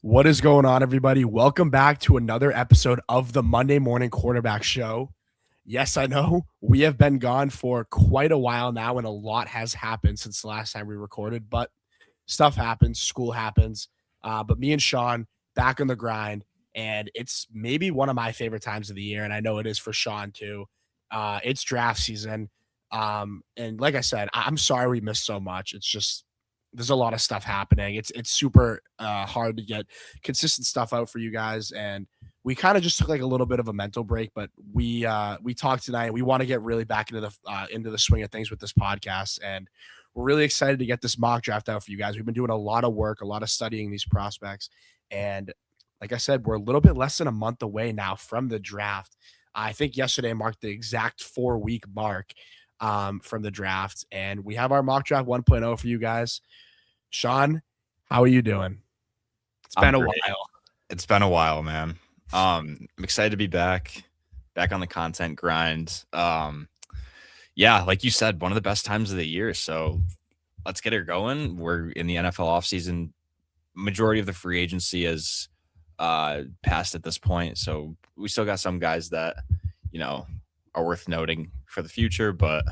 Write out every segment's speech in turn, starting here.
What is going on, everybody? Welcome back to another episode of the Monday Morning Quarterback Show. Yes, I know we have been gone for quite a while now, and a lot has happened since the last time we recorded, but stuff happens, school happens. But me and Sean back on the grind, and it's maybe one of my favorite times of the year, and I know it is for Sean too. It's draft season. And like I said, I'm sorry we missed so much. It's just there's a lot of stuff happening. It's super hard to get consistent stuff out for you guys, and we kind of just took like a little bit of a mental break. But we talked tonight. We want to get really back into the swing of things with this podcast, and we're really excited to get this mock draft out for you guys. We've been doing a lot of work, a lot of studying these prospects, and like I said, we're a little bit less than a month away now from the draft. I think yesterday marked the exact 4-week mark from the draft, and we have our mock draft 1.0 for you guys. Sean, how are you doing? It's been a while. It's been a while, man. I'm excited to be back on the content grind. Yeah, like you said, one of the best times of the year. So let's get it going. We're in the NFL offseason. Majority of the free agency is passed at this point. So we still got some guys that, are worth noting for the future. But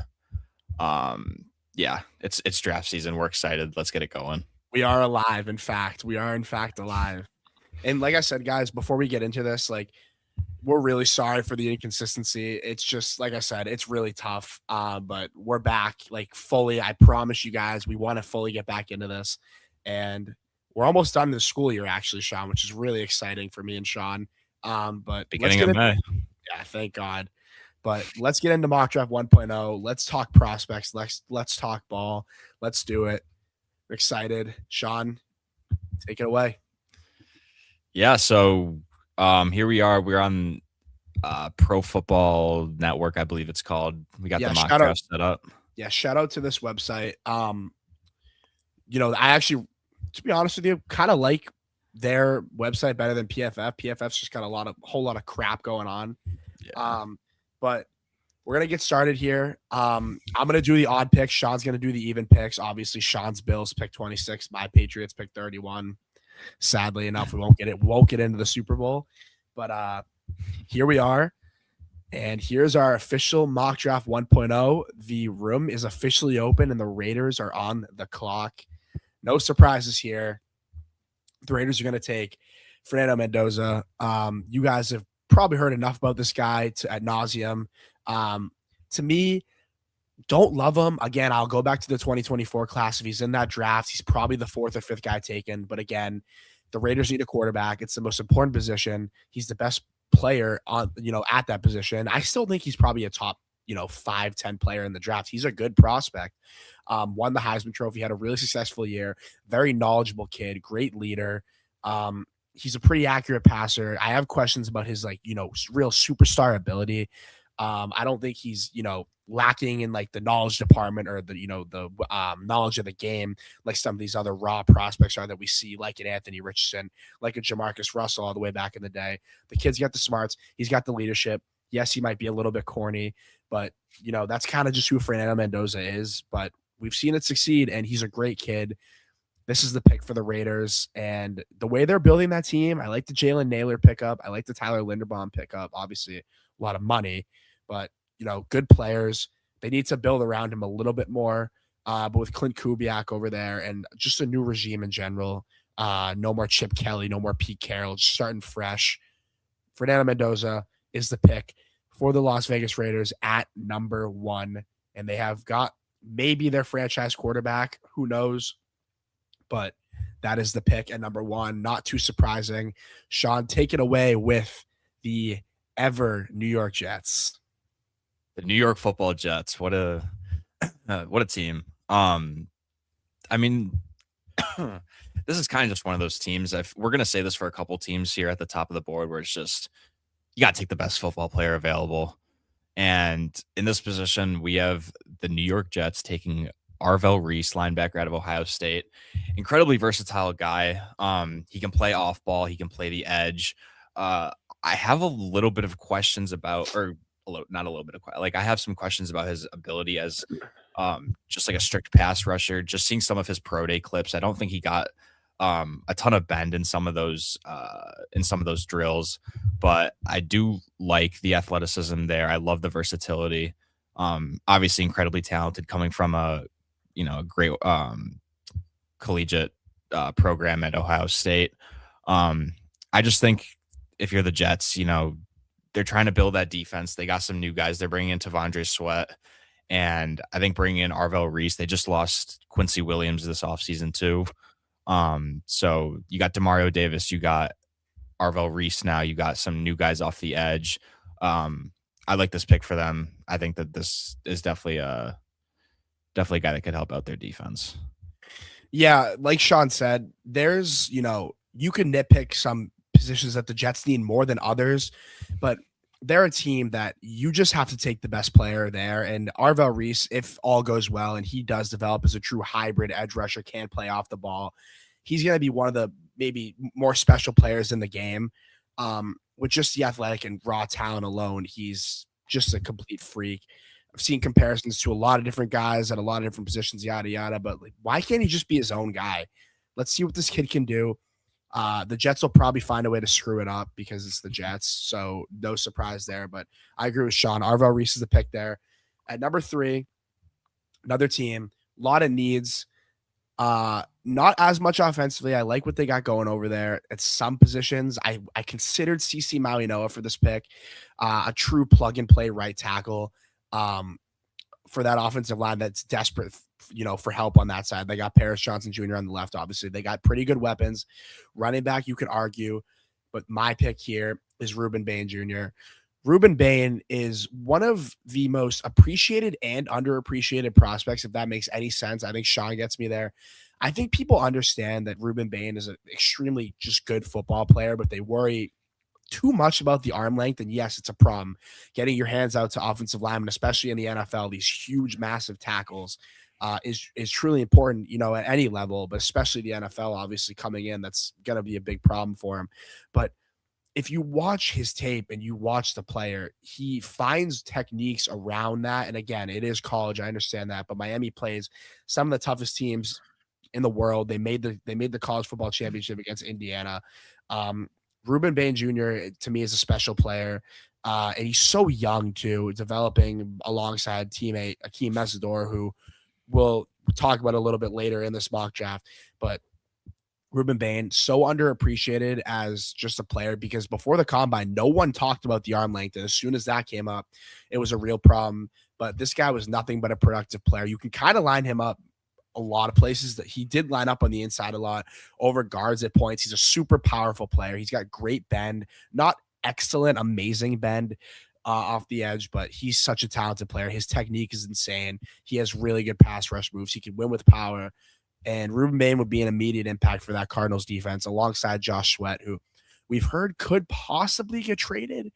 yeah, it's draft season. We're excited. Let's get it going. We are alive. In fact, alive. And like I said, guys, before we get into this, like we're really sorry for the inconsistency. It's just like I said, it's really tough. But we're back like fully. I promise you guys, we want to fully get back into this. And we're almost done the school year, actually, Sean, which is really exciting for me and Sean. But Beginning of May. Yeah, thank God. But let's get into mock draft 1.0. Let's talk prospects. Let's talk ball. Let's do it. I'm excited. Sean, take it away. Yeah, so here we are. We're on Pro Football Network, I believe it's called. We got the mock draft set up. Yeah, shout out to this website. I actually, to be honest with you, kind of like their website better than PFF. PFF's just got a whole lot of crap going on. Yeah. But we're gonna get started here. I'm gonna do the odd picks. Sean's gonna do the even picks. Obviously, Sean's Bills pick 26. My Patriots pick 31. Sadly enough, we won't get into the Super Bowl. But here we are. And here's our official mock draft 1.0. The room is officially open and the Raiders are on the clock. No surprises here. The Raiders are going to take Fernando Mendoza. You guys have probably heard enough about this guy ad nauseum. To me, don't love him. Again, I'll go back to the 2024 class. If he's in that draft, he's probably the 4th or 5th guy taken. But again, the Raiders need a quarterback. It's the most important position. He's the best player on, at that position. I still think he's probably a top, 5-10 player in the draft. He's a good prospect. Won the Heisman Trophy, had a really successful year, very knowledgeable kid, great leader. He's a pretty accurate passer. I have questions about his real superstar ability. I don't think he's, lacking in like the knowledge department or the knowledge of the game like some of these other raw prospects are that we see, like an Anthony Richardson, like a Jamarcus Russell all the way back in the day. The kid's got the smarts, he's got the leadership. Yes, he might be a little bit corny, but that's kind of just who Fernando Mendoza is. But we've seen it succeed, and he's a great kid. This is the pick for the Raiders, and the way they're building that team, I like the Jalen Naylor pickup. I like the Tyler Linderbaum pickup. Obviously, a lot of money, but good players. They need to build around him a little bit more. But with Clint Kubiak over there and just a new regime in general, no more Chip Kelly, no more Pete Carroll, just starting fresh. Fernando Mendoza is the pick for the Las Vegas Raiders at number 1. And they have got maybe their franchise quarterback. Who knows? But that is the pick at number 1. Not too surprising. Sean, take it away with the ever New York Jets. The New York Football Jets. What a team. I mean, this is kind of just one of those teams. We're going to say this for a couple teams here at the top of the board where it's just, you got to take the best football player available. And in this position, we have the New York Jets taking Arvell Reese, linebacker out of Ohio State. Incredibly versatile guy. He can play off ball. He can play the edge. I have a little bit of questions about, or not a little bit of, like, I have some questions about his ability as just like a strict pass rusher. Just seeing some of his pro day clips, I don't think he got a ton of bend in some of those drills, but I do like the athleticism there. I love the versatility. Obviously incredibly talented coming from a great collegiate program at Ohio State. I just think if you're the Jets, they're trying to build that defense. They got some new guys. They're bringing in Tavondre Sweat, and I think bringing in Arvell Reese. They just lost Quincy Williams this offseason too. So you got Demario Davis, you got Arvell Reese now, you got some new guys off the edge. I like this pick for them. I think that this is definitely a guy that could help out their defense. Yeah, like Sean said, there's, you can nitpick some positions that the Jets need more than others, but they're a team that you just have to take the best player there. And Arvell Reese, if all goes well and he does develop as a true hybrid edge rusher, can play off the ball, he's going to be one of the maybe more special players in the game. With just the athletic and raw talent alone, he's just a complete freak. I've seen comparisons to a lot of different guys at a lot of different positions, yada yada. But like, why can't he just be his own guy? Let's see what this kid can do. The Jets will probably find a way to screw it up because it's the Jets, so no surprise there. But I agree with Sean. Arvell Reese is the pick there. At number 3, another team, a lot of needs. Not as much offensively. I like what they got going over there at some positions. I considered CC Maui-Noa for this pick, a true plug and play right tackle. For that offensive line that's desperate, for help on that side. They got Paris Johnson Jr. on the left. Obviously, they got pretty good weapons. Running back, you could argue, but my pick here is Rueben Bain Jr. Rueben Bain is one of the most appreciated and underappreciated prospects, if that makes any sense. I think Sean gets me there. I think people understand that Rueben Bain is an extremely just good football player, but they worry too much about the arm length. And yes, it's a problem getting your hands out to offensive linemen, especially in the NFL. These huge, massive tackles is truly important, at any level, but especially the NFL, obviously coming in, that's going to be a big problem for him. But if you watch his tape and you watch the player, he finds techniques around that. And again, it is college. I understand that, but Miami plays some of the toughest teams in the world. They made the college football championship against Indiana. Rueben Bain Jr. to me is a special player. And he's so young too, developing alongside teammate Akeem Mesidor, who we'll talk about a little bit later in this mock draft. But Rueben Bain, so underappreciated as just a player, because before the combine, no one talked about the arm length. And as soon as that came up, it was a real problem. But this guy was nothing but a productive player. You can kind of line him up a lot of places. That he did line up on the inside a lot over guards at points. He's a super powerful player. He's got great bend, not excellent, amazing bend off the edge, but he's such a talented player. His technique is insane. He has really good pass rush moves. He can win with power. And Rueben Bain would be an immediate impact for that Cardinals defense alongside Josh Sweat, who we've heard could possibly get traded.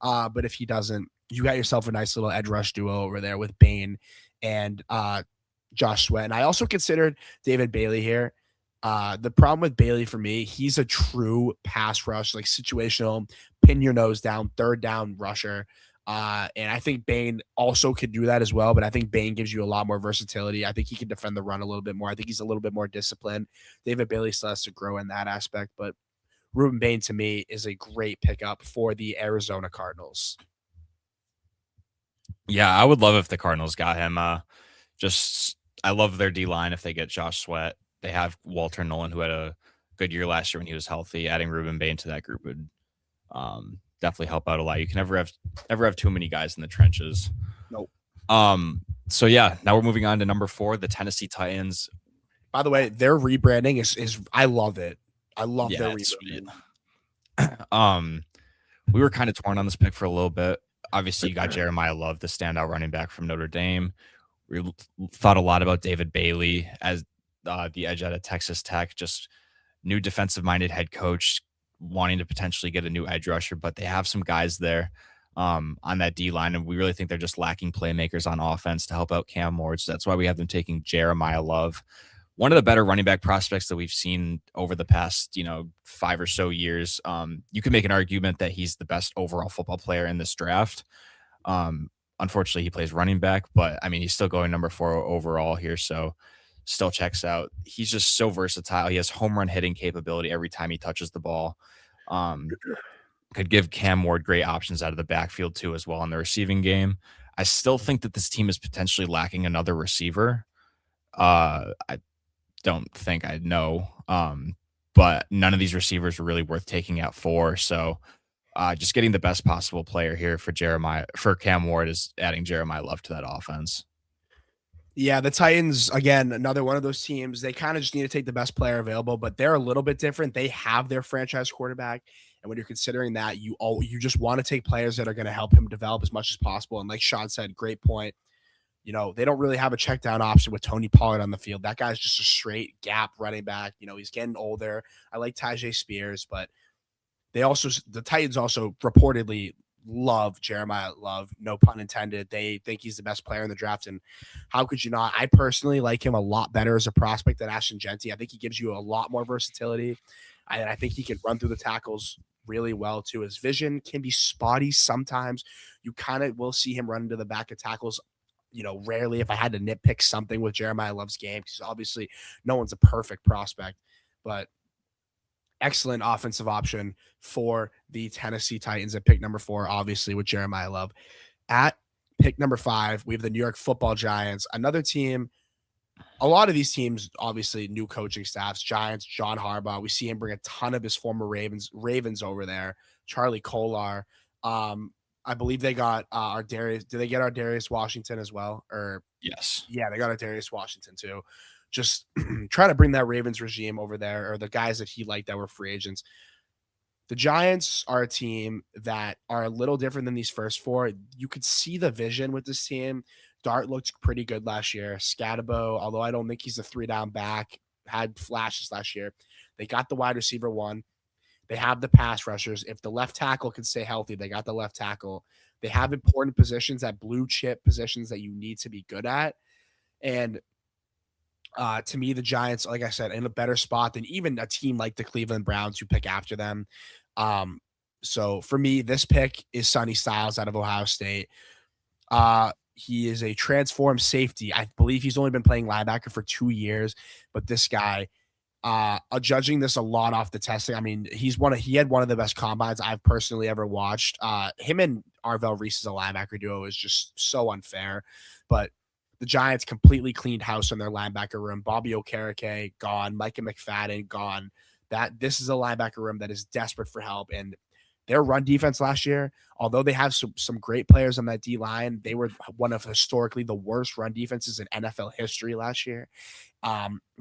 But if he doesn't, you got yourself a nice little edge rush duo over there with Bain and Josh Sweat. And I also considered David Bailey here. The problem with Bailey for me, he's a true pass rush, like situational, pin your nose down, third down rusher. And I think Bain also could do that as well, but I think Bain gives you a lot more versatility. I think he can defend the run a little bit more. I think he's a little bit more disciplined. David Bailey still has to grow in that aspect, but Rueben Bain to me is a great pickup for the Arizona Cardinals. Yeah, I would love if the Cardinals got him. I love their D line if they get Josh Sweat. They have Walter Nolan, who had a good year last year when he was healthy. Adding Rueben Bain to that group would definitely help out a lot. You can never have too many guys in the trenches. Nope. So yeah, now we're moving on to number 4, the Tennessee Titans. By the way, their rebranding is I love it. I love their rebranding. We were kind of torn on this pick for a little bit. Obviously, you got Jeremiah Love, the standout running back from Notre Dame. We thought a lot about David Bailey as the edge out of Texas Tech, just new defensive-minded head coach wanting to potentially get a new edge rusher, but they have some guys there on that D-line, and we really think they're just lacking playmakers on offense to help out Cam Ward. So that's why we have them taking Jeremiah Love, one of the better running back prospects that we've seen over the past, 5 or so years. You can make an argument that he's the best overall football player in this draft. Unfortunately, he plays running back, but I mean, he's still going number 4 overall here. So still checks out. He's just so versatile. He has home run hitting capability every time he touches the ball. Could give Cam Ward great options out of the backfield too, as well in the receiving game. I still think that this team is potentially lacking another receiver. I don't think I know, but none of these receivers are really worth taking out for. So just getting the best possible player here for Cam Ward is adding Jeremiah Love to that offense. Yeah, the Titans, again, another one of those teams. They kind of just need to take the best player available, but they're a little bit different. They have their franchise quarterback, and when you're considering that, you just want to take players that are going to help him develop as much as possible. And like Sean said, great point. They don't really have a check down option with Tony Pollard on the field. That guy's just a straight gap running back. He's getting older. I like Tyjae Spears, but the Titans also reportedly love Jeremiah Love, no pun intended. They think he's the best player in the draft, and how could you not? I personally like him a lot better as a prospect than Ashton Jeanty. I think he gives you a lot more versatility. I think he can run through the tackles really well too. His vision can be spotty sometimes. You kind of will see him run into the back of tackles. Rarely, if I had to nitpick something with Jeremiah Love's game, because obviously no one's a perfect prospect, but excellent offensive option for the Tennessee Titans at pick number 4, obviously with Jeremiah Love. At pick number 5, we have the New York Football Giants, another team. A lot of these teams, obviously, new coaching staffs. Giants, John Harbaugh. We see him bring a ton of his former Ravens over there. Charlie Kolar. I believe they got our Darius. Did they get our Darius Washington as well? Or yes, yeah, they got our Darius Washington too. Just trying to bring that Ravens regime over there, or the guys that he liked that were free agents. The Giants are a team that are a little different than these first 4. You could see the vision with this team. Dart looked pretty good last year. Scatabo, although I don't think he's a 3-down back, had flashes last year. They got the wide receiver 1. They have the pass rushers. If the left tackle can stay healthy, they got the left tackle. They have important positions, at blue chip positions that you need to be good at. And to me, the Giants, like I said, in a better spot than even a team like the Cleveland Browns who pick after them. So for me, this pick is Sonny Styles out of Ohio State. He is a transformed safety. I believe he's only been playing linebacker for 2 years, but this guy, judging this a lot off the testing. I mean, he had one of the best combines I've personally ever watched. Him and Arvell Reese as a linebacker duo is just so unfair, but the Giants completely cleaned house on their linebacker room. Bobby Okereke gone, Micah McFadden gone. This is a linebacker room that is desperate for help. And their run defense last year, although they have some great players on that D line, they were one of historically the worst run defenses in NFL history last year.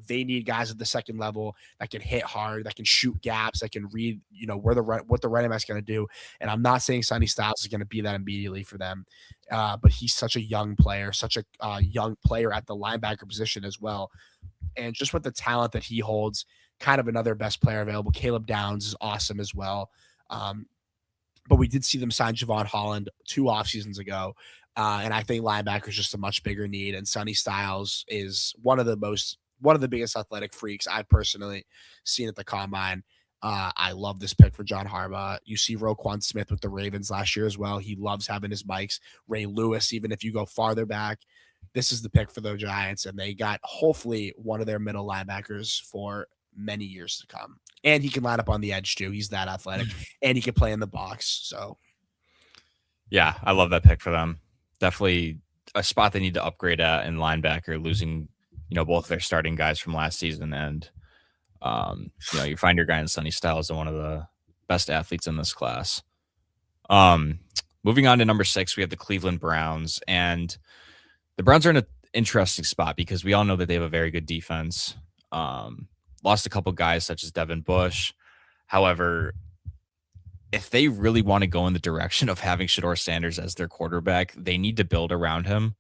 They need guys at the second level that can hit hard, that can shoot gaps, that can read, what the running back's going to do. And I'm not saying Sonny Styles is going to be that immediately for them, but he's such a young player, such a young player at the linebacker position as well. And just with the talent that he holds, kind of another best player available. Caleb Downs is awesome as well. But we did see them sign Javon Holland 2 off seasons ago. And I think linebacker is just a much bigger need. And Sonny Styles is one of the biggest athletic freaks I've personally seen at the combine. I love this pick for John Harbaugh. You see Roquan Smith with the Ravens last year as well. He loves having his mics. Ray Lewis, even if you go farther back, this is the pick for the Giants. And they got hopefully one of their middle linebackers for many years to come. And he can line up on the edge too. He's that athletic, and he can play in the box. So, yeah, I love that pick for them. Definitely a spot they need to upgrade at in linebacker, losing, both their starting guys from last season. And, you find your guy in Sonny Styles, one of the best athletes in this class. Moving on to number 6, we have the Cleveland Browns. And the Browns are in an interesting spot because we all know that they have a very good defense. Lost a couple guys such as Devin Bush. However, if they really want to go in the direction of having Shedeur Sanders as their quarterback, they need to build around him.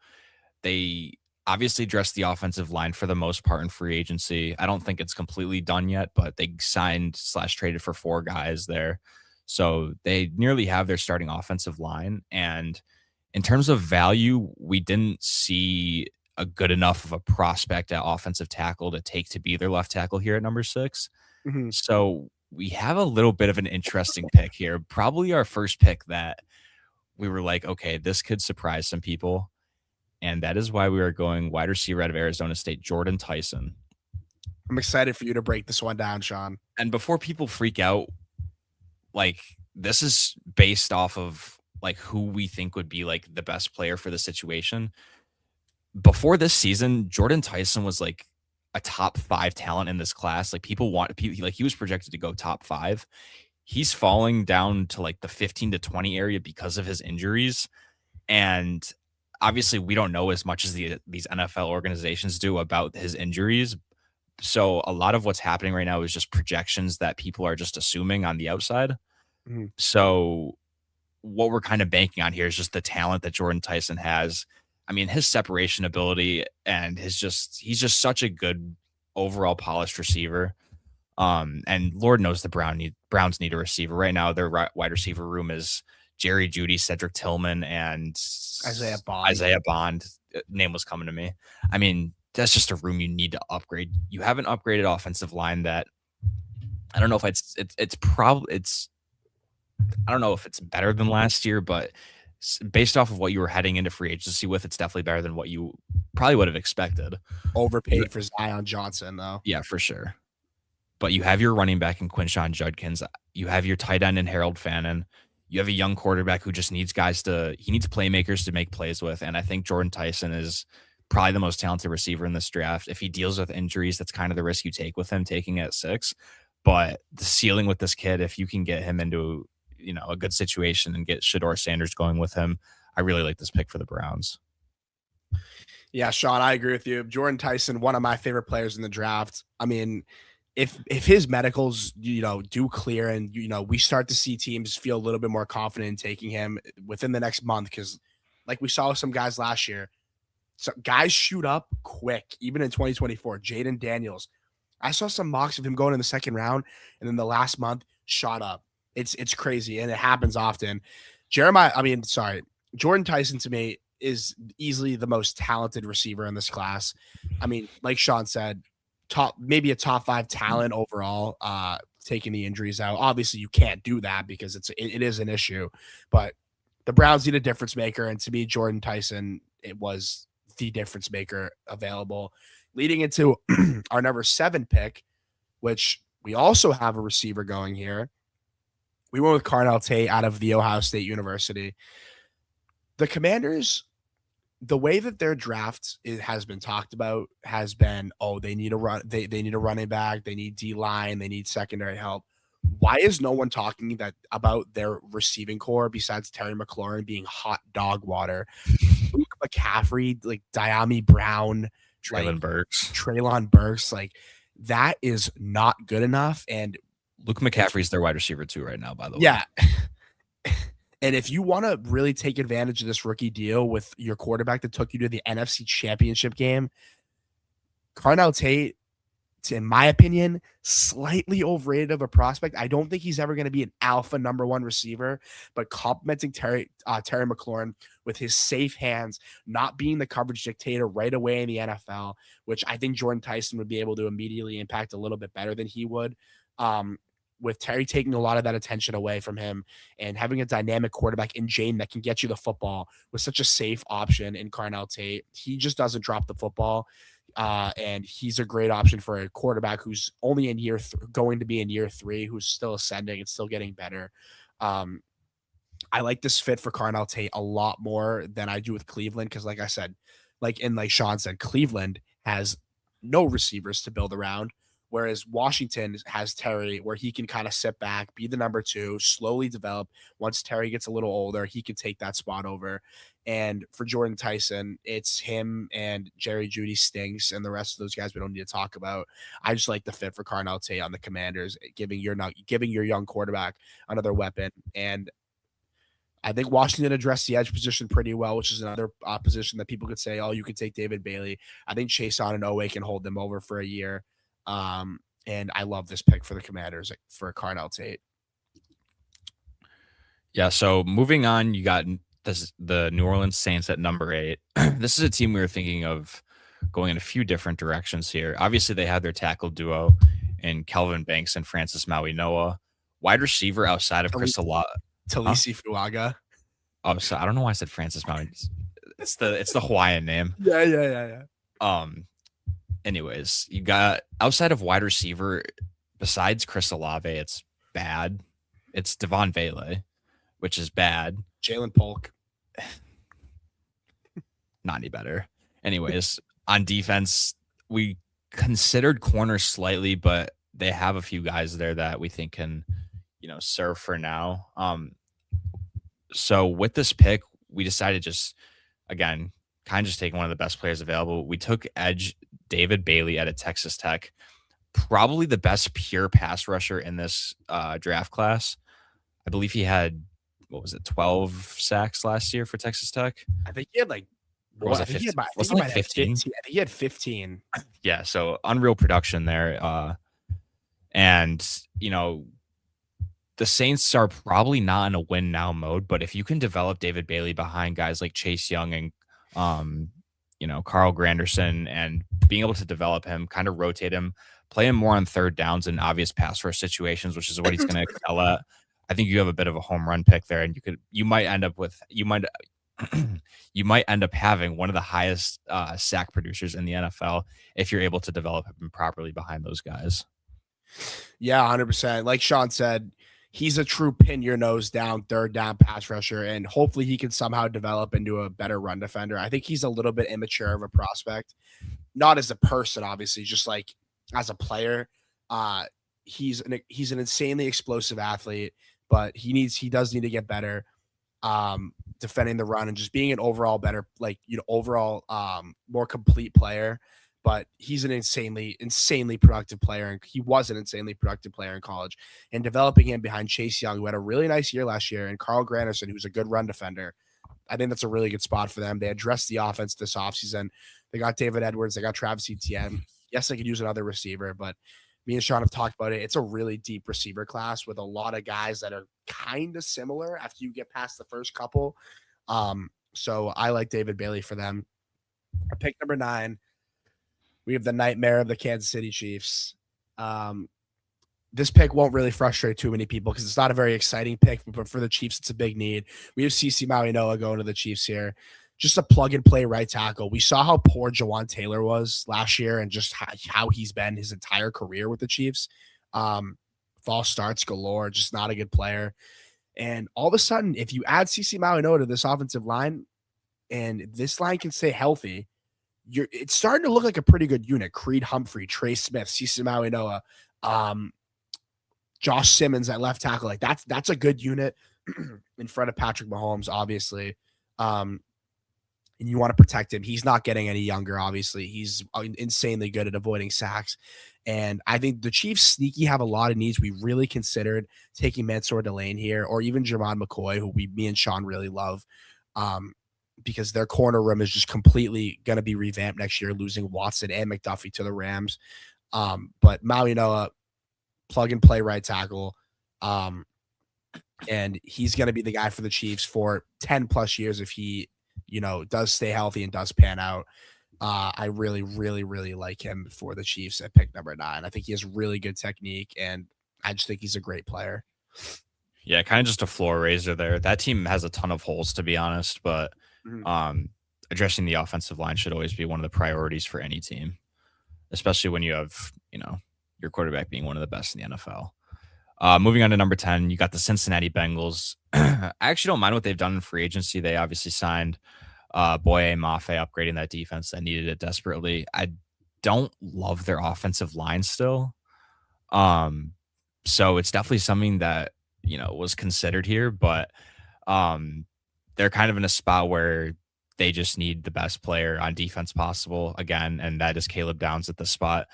They obviously addressed the offensive line for the most part in free agency. I don't think it's completely done yet, but they signed/traded for 4 guys there. So they nearly have their starting offensive line. And in terms of value, we didn't see a good enough of a prospect at offensive tackle to take to be their left tackle here at number 6. mm-hmm. So we have a little bit of an interesting pick here. Probably our first pick that we were like, okay, this could surprise some people. and that is why we are going wide receiver out of Arizona State, Jordan Tyson. I'm excited for you to break this one down, Sean. And before people freak out, like this is based off of like who we think would be like the best player for the situation. Before this season, Jordan Tyson was like a top 5 talent in this class. Like like he was projected to go top 5. He's falling down to like the 15 to 20 area because of his injuries. And obviously we don't know as much as these NFL organizations do about his injuries. So a lot of what's happening right now is just projections that people are just assuming on the outside. Mhm. So what we're kind of banking on here is just the talent that Jordan Tyson has. I mean, his separation ability and he's just such a good overall polished receiver. And Lord knows the Browns need a receiver right now. Their wide receiver room is Jerry Jeudy, Cedric Tillman, and Isaiah Bond. Isaiah Bond. Name was coming to me. I mean, that's just a room you need to upgrade. You have an upgraded offensive line that I don't know if it's probably I don't know if it's better than last year, but based off of what you were heading into free agency with, it's definitely better than what you probably would have expected. Overpaid for Zion Johnson, though. Yeah, for sure. But you have your running back in Quinshon Judkins. You have your tight end in Harold Fannin. You have a young quarterback who just needs he needs playmakers to make plays with. And I think Jordan Tyson is probably the most talented receiver in this draft. If he deals with injuries, that's kind of the risk you take with him taking at 6. But the ceiling with this kid, if you can get him into, a good situation and get Shedeur Sanders going with him, I really like this pick for the Browns. Yeah, Sean, I agree with you. Jordan Tyson, one of my favorite players in the draft. I mean, if his medicals, do clear and, we start to see teams feel a little bit more confident in taking him within the next month, because like we saw with some guys last year, so guys shoot up quick, even in 2024. Jaden Daniels, I saw some mocks of him going in the second round, and then the last month shot up. It's crazy, and it happens often. Jordan Tyson to me is easily the most talented receiver in this class. I mean, like Sean said, maybe a top 5 talent overall, taking the injuries out. Obviously, you can't do that because it is an issue, but the Browns need a difference maker, and to me, Jordan Tyson, it was the difference maker available. Leading into our number 7 pick, which we also have a receiver going here. We went with Carnell Tate out of the Ohio State University. The Commanders, the way that their draft has been talked about has been, they need they need a running back, they need D-line, they need secondary help. Why is no one talking about their receiving core besides Terry McLaurin being hot dog water? Luke McCaffrey, like Diami Brown, Treylon Burks, like that is not good enough. And Luke McCaffrey's their wide receiver too right now, by the way. Yeah. And if you want to really take advantage of this rookie deal with your quarterback that took you to the NFC Championship game, Carnell Tate, in my opinion, slightly overrated of a prospect. I don't think he's ever going to be an alpha number 1 receiver, but complimenting Terry McLaurin with his safe hands, not being the coverage dictator right away in the NFL, which I think Jordan Tyson would be able to immediately impact a little bit better than he would. With Terry taking a lot of that attention away from him and having a dynamic quarterback in Jane that can get you the football with such a safe option in Carnell Tate, he just doesn't drop the football. And he's a great option for a quarterback who's only in going to be in year 3, who's still ascending and still getting better. I like this fit for Carnell Tate a lot more than I do with Cleveland, because like I said, like Sean said, Cleveland has no receivers to build around, whereas Washington has Terry, where he can kind of sit back, be the number 2, slowly develop. Once Terry gets a little older, he can take that spot over. And for Jordan Tyson, it's him and Jerry Jeudy stinks, and the rest of those guys we don't need to talk about. I just like the fit for Carnell Tate on the Commanders, giving your young quarterback another weapon. And I think Washington addressed the edge position pretty well, which is another position that people could say, you could take David Bailey. I think Chason and Owe can hold them over for a year. And I love this pick for the Commanders for Carnell Tate. Yeah, so moving on, you got the New Orleans Saints at number 8. This is a team we were thinking of going in a few different directions here. Obviously, they had their tackle duo in Kelvin Banks and Francis Maui-Noah. Wide receiver outside of Chris Olave. Talisi Fuaga. Oh, so I don't know why I said Francis Maui. it's the Hawaiian name. Yeah. Um, anyways, you got outside of wide receiver, besides Chris Olave, it's bad. It's Devon Vele, which is bad. Jalen Polk. Not any better. Anyways, on defense, we considered corners slightly, but they have a few guys there that we think can, serve for now. So with this pick, we decided just, again, kind of just taking one of the best players available. We took edge David Bailey out of Texas Tech, probably the best pure pass rusher in this draft class. I believe he had, 12 sacks last year for Texas Tech? I think he had like, Or was it 15? Was it like 15? I think he had 15. Yeah, so unreal production there. And, the Saints are probably not in a win now mode, but if you can develop David Bailey behind guys like Chase Young and, Carl Granderson, and being able to develop him, kind of rotate him, play him more on third downs and obvious pass rush situations, which is what he's going to excel at. I think you have a bit of a home run pick there, and you might end up having one of the highest sack producers in the NFL if you're able to develop him properly behind those guys. Yeah, 100%. Like Sean said, he's a true pin your nose down, third down pass rusher, and hopefully he can somehow develop into a better run defender. I think he's a little bit immature of a prospect, not as a person, obviously, just like as a player. He's an insanely explosive athlete, but he does need to get better defending the run and just being an overall better, more complete player. But he's an insanely productive player, and he was an insanely productive player in college. And developing him behind Chase Young, who had a really nice year last year, and Carl Granderson, who's a good run defender, I think that's a really good spot for them. They addressed the offense this offseason. They got David Edwards. They got Travis Etienne. Yes, they could use another receiver, but me and Sean have talked about it. It's a really deep receiver class with a lot of guys that are kind of similar after you get past the first couple. So I like David Bailey for them. Pick number 9. We have the nightmare of the Kansas City Chiefs. This pick won't really frustrate too many people because it's not a very exciting pick, but for the Chiefs, it's a big need. We have CeCe Mauigoa going to the Chiefs here. Just a plug-and-play right tackle. We saw how poor Jawan Taylor was last year and just how he's been his entire career with the Chiefs. False starts galore, just not a good player. And all of a sudden, if you add CeCe Mauigoa to this offensive line and this line can stay healthy, it's starting to look like a pretty good unit. Creed Humphrey, Trey Smith, CeCe Mauigoa, Josh Simmons at left tackle. Like that's a good unit in front of Patrick Mahomes, obviously. And you want to protect him. He's not getting any younger, obviously. He's insanely good at avoiding sacks. And I think the Chiefs sneaky have a lot of needs. We really considered taking Mansour Delane here, or even Jermon McCoy, who me and Sean really love. Because their corner room is just completely going to be revamped next year, losing Watson and McDuffie to the Rams. But Mauigoa, plug and play right tackle. And he's going to be the guy for the Chiefs for 10 plus years if he, does stay healthy and does pan out. I really, really, really like him for the Chiefs at pick number 9. I think he has really good technique, and I just think he's a great player. Yeah, kind of just a floor raiser there. That team has a ton of holes, to be honest, but addressing the offensive line should always be one of the priorities for any team, especially when you have, your quarterback being one of the best in the NFL. Moving on to number 10, you got the Cincinnati Bengals. I actually don't mind what they've done in free agency. They obviously signed Boye Mafe, upgrading that defense that needed it desperately. I don't love their offensive line still. So it's definitely something that, was considered here, but they're kind of in a spot where they just need the best player on defense possible again, and that is Caleb Downs at the spot.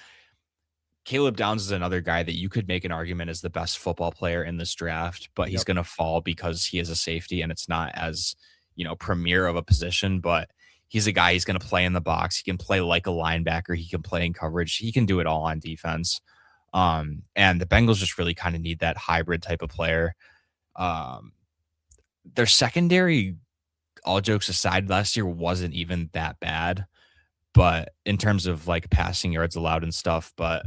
Caleb Downs is another guy that you could make an argument as the best football player in this draft, but he's going to fall because he is a safety and it's not as, premier of a position, but he's a guy, he's going to play in the box. He can play like a linebacker. He can play in coverage. He can do it all on defense. And the Bengals just really kind of need that hybrid type of player. Their secondary, all jokes aside, last year wasn't even that bad, but in terms of like passing yards allowed and stuff, but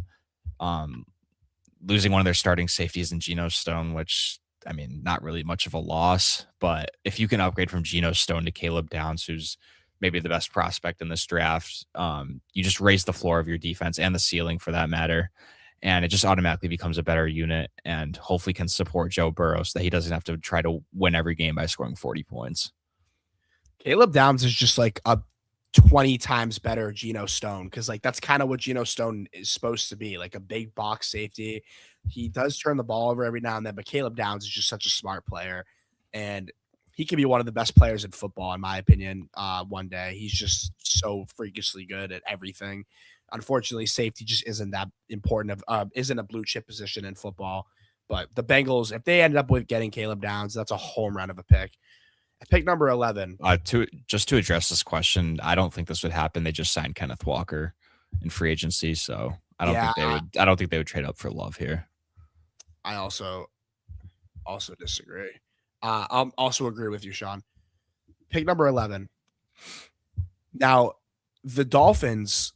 losing one of their starting safeties in Geno Stone, which, I mean, not really much of a loss, but if you can upgrade from Geno Stone to Caleb Downs, who's maybe the best prospect in this draft. You just raise the floor of your defense and the ceiling for that matter. And it just automatically becomes a better unit and hopefully can support Joe Burrow so that he doesn't have to try to win every game by scoring 40 points. Caleb Downs is just like a 20 times better Geno Stone, because like that's kind of what Geno Stone is supposed to be, like a big box safety. He does turn the ball over every now and then, but Caleb Downs is just such a smart player, and he can be one of the best players in football, in my opinion. One day, he's just so freakishly good at everything. Unfortunately, safety just isn't that important isn't a blue chip position in football. But the Bengals, if they ended up with getting Caleb Downs, that's a home run of a pick. At pick number 11. To address this question, I don't think this would happen. They just signed Kenneth Walker in free agency, so I don't think they would trade up for Love here. I also disagree. I'll also agree with you, Sean. Pick number 11. Now, the Dolphins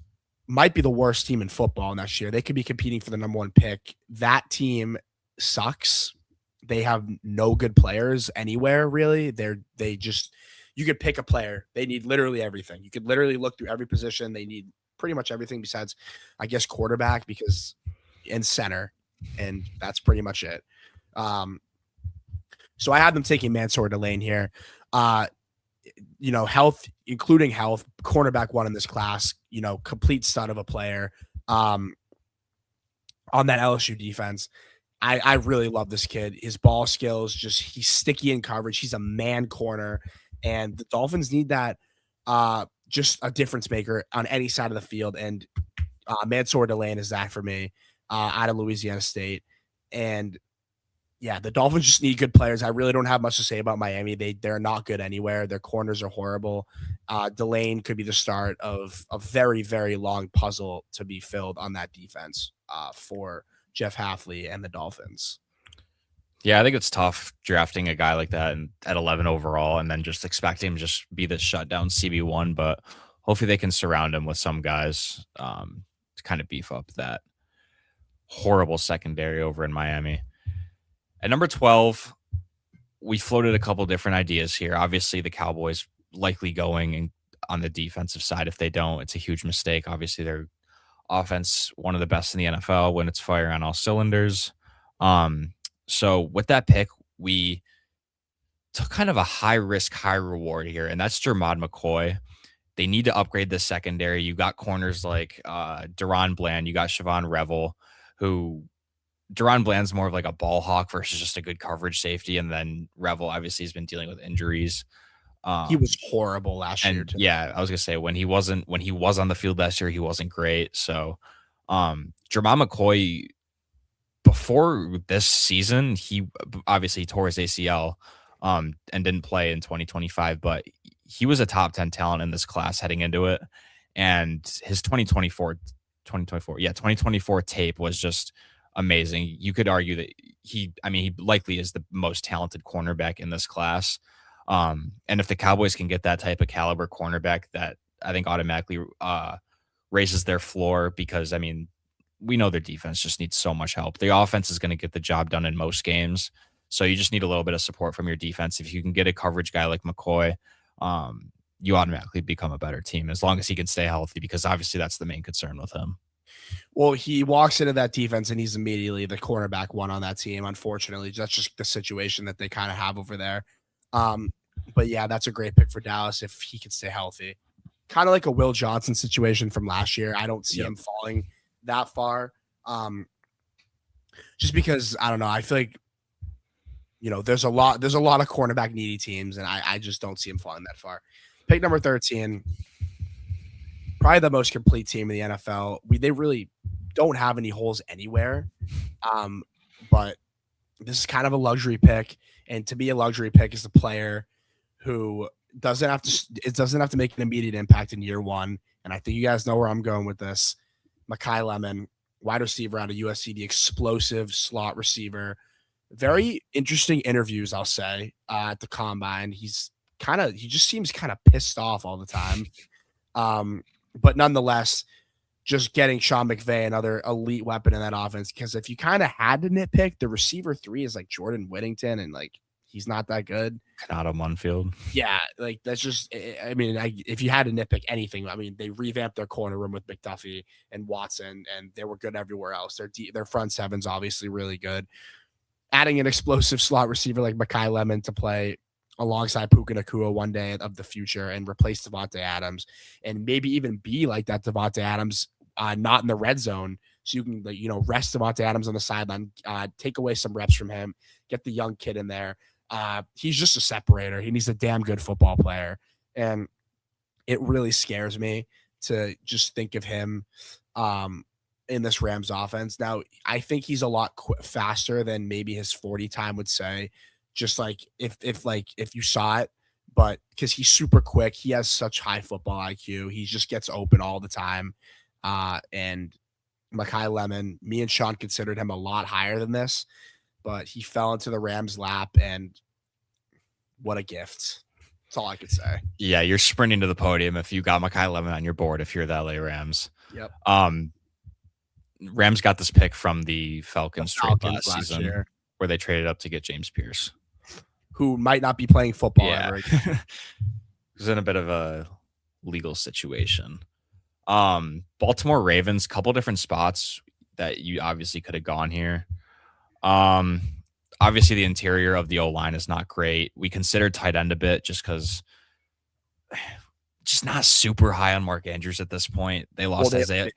might be the worst team in football next year. They could be competing for the number 1 pick. That team sucks. They have no good players anywhere, really. They just, you could pick a player. They need literally everything. You could literally look through every position. They need pretty much everything besides, I guess, quarterback and center, and that's pretty much it. So I have them taking Mansour Delane here. Health, including health, cornerback 1 in this class, complete stud of a player on that LSU defense. I really love this kid. His ball skills, he's sticky in coverage. He's a man corner, and the Dolphins need that, just a difference maker on any side of the field. And Mansour Delane is that for me, out of Louisiana State. And yeah, the Dolphins just need good players. I really don't have much to say about Miami. They're not good anywhere. Their corners are horrible. Delane could be the start of a very, very long puzzle to be filled on that defense for Jeff Hafley and the Dolphins. Yeah, I think it's tough drafting a guy like that at 11 overall and then just expecting him to just be this shutdown CB1, but hopefully they can surround him with some guys to kind of beef up that horrible secondary over in Miami. At number 12, we floated a couple different ideas here. Obviously, the Cowboys likely going on the defensive side. If they don't, it's a huge mistake. Obviously, their offense, one of the best in the NFL when it's firing on all cylinders. So with that pick, we took kind of a high risk, high reward here, and that's Jermod McCoy. They need to upgrade the secondary. You got corners like Deron Bland. You got Siobhan Revel, who Deron Bland's more of like a ball hawk versus just a good coverage safety. And then Revel obviously has been dealing with injuries. He was horrible last year too. Yeah, I was gonna say when he was on the field last year, he wasn't great. So Jermod McCoy, before this season, he obviously tore his ACL and didn't play in 2025, but he was a top 10 talent in this class heading into it. And his 2024 tape was just amazing. You could argue that he likely is the most talented cornerback in this class. And if the Cowboys can get that type of caliber cornerback, that I think automatically raises their floor, because we know their defense just needs so much help. The offense is going to get the job done in most games. So you just need a little bit of support from your defense. If you can get a coverage guy like McCoy, you automatically become a better team as long as he can stay healthy, because obviously that's the main concern with him. Well, he walks into that defense and he's immediately the cornerback 1 on that team. Unfortunately, that's just the situation that they kind of have over there. But yeah, that's a great pick for Dallas if he can stay healthy. Kind of like a Will Johnson situation from last year. I don't see him falling that far. Just because, I don't know, I feel like, there's a lot of cornerback needy teams, and I just don't see him falling that far. Pick number 13. Probably the most complete team in the NFL. They really don't have any holes anywhere. But this is kind of a luxury pick. And to be a luxury pick is a player who doesn't have to make an immediate impact in year 1. And I think you guys know where I'm going with this. Makai Lemon, wide receiver out of USC, the explosive slot receiver. Very interesting interviews, I'll say, at the combine. He just seems kind of pissed off all the time. But nonetheless, just getting Sean McVay, another elite weapon in that offense. Because if you kind of had to nitpick, the receiver 3 is like Jordan Whittington, and like he's not that good. Canado Munfield. Yeah, like that's just. I mean, if you had to nitpick anything, I mean, they revamped their corner room with McDuffie and Watson, and they were good everywhere else. Their front seven's obviously really good. Adding an explosive slot receiver like Makai Lemon to play alongside Puka Nacua one day of the future and replace Devontae Adams, and maybe even be like that Devontae Adams, not in the red zone, so you can rest Devontae Adams on the sideline, take away some reps from him, get the young kid in there. He's just a separator. He's a damn good football player, and it really scares me to just think of him in this Rams offense. Now, I think he's a lot faster than maybe his 40 time would say, just like if you saw it, but because he's super quick, he has such high football IQ. He just gets open all the time. And Makai Lemon, me and Sean considered him a lot higher than this, but he fell into the Rams' lap, and what a gift. That's all I could say. Yeah, you're sprinting to the podium if you got Makai Lemon on your board if you're the LA Rams. Yep. Rams got this pick from the Falcons trade last season year, where they traded up to get James Pierce, who might not be playing football ever again. He's in a bit of a legal situation. Baltimore Ravens, couple different spots that you obviously could have gone here. Obviously the interior of the O-line is not great. We considered tight end a bit just because just not super high on Mark Andrews at this point. They lost Isaiah.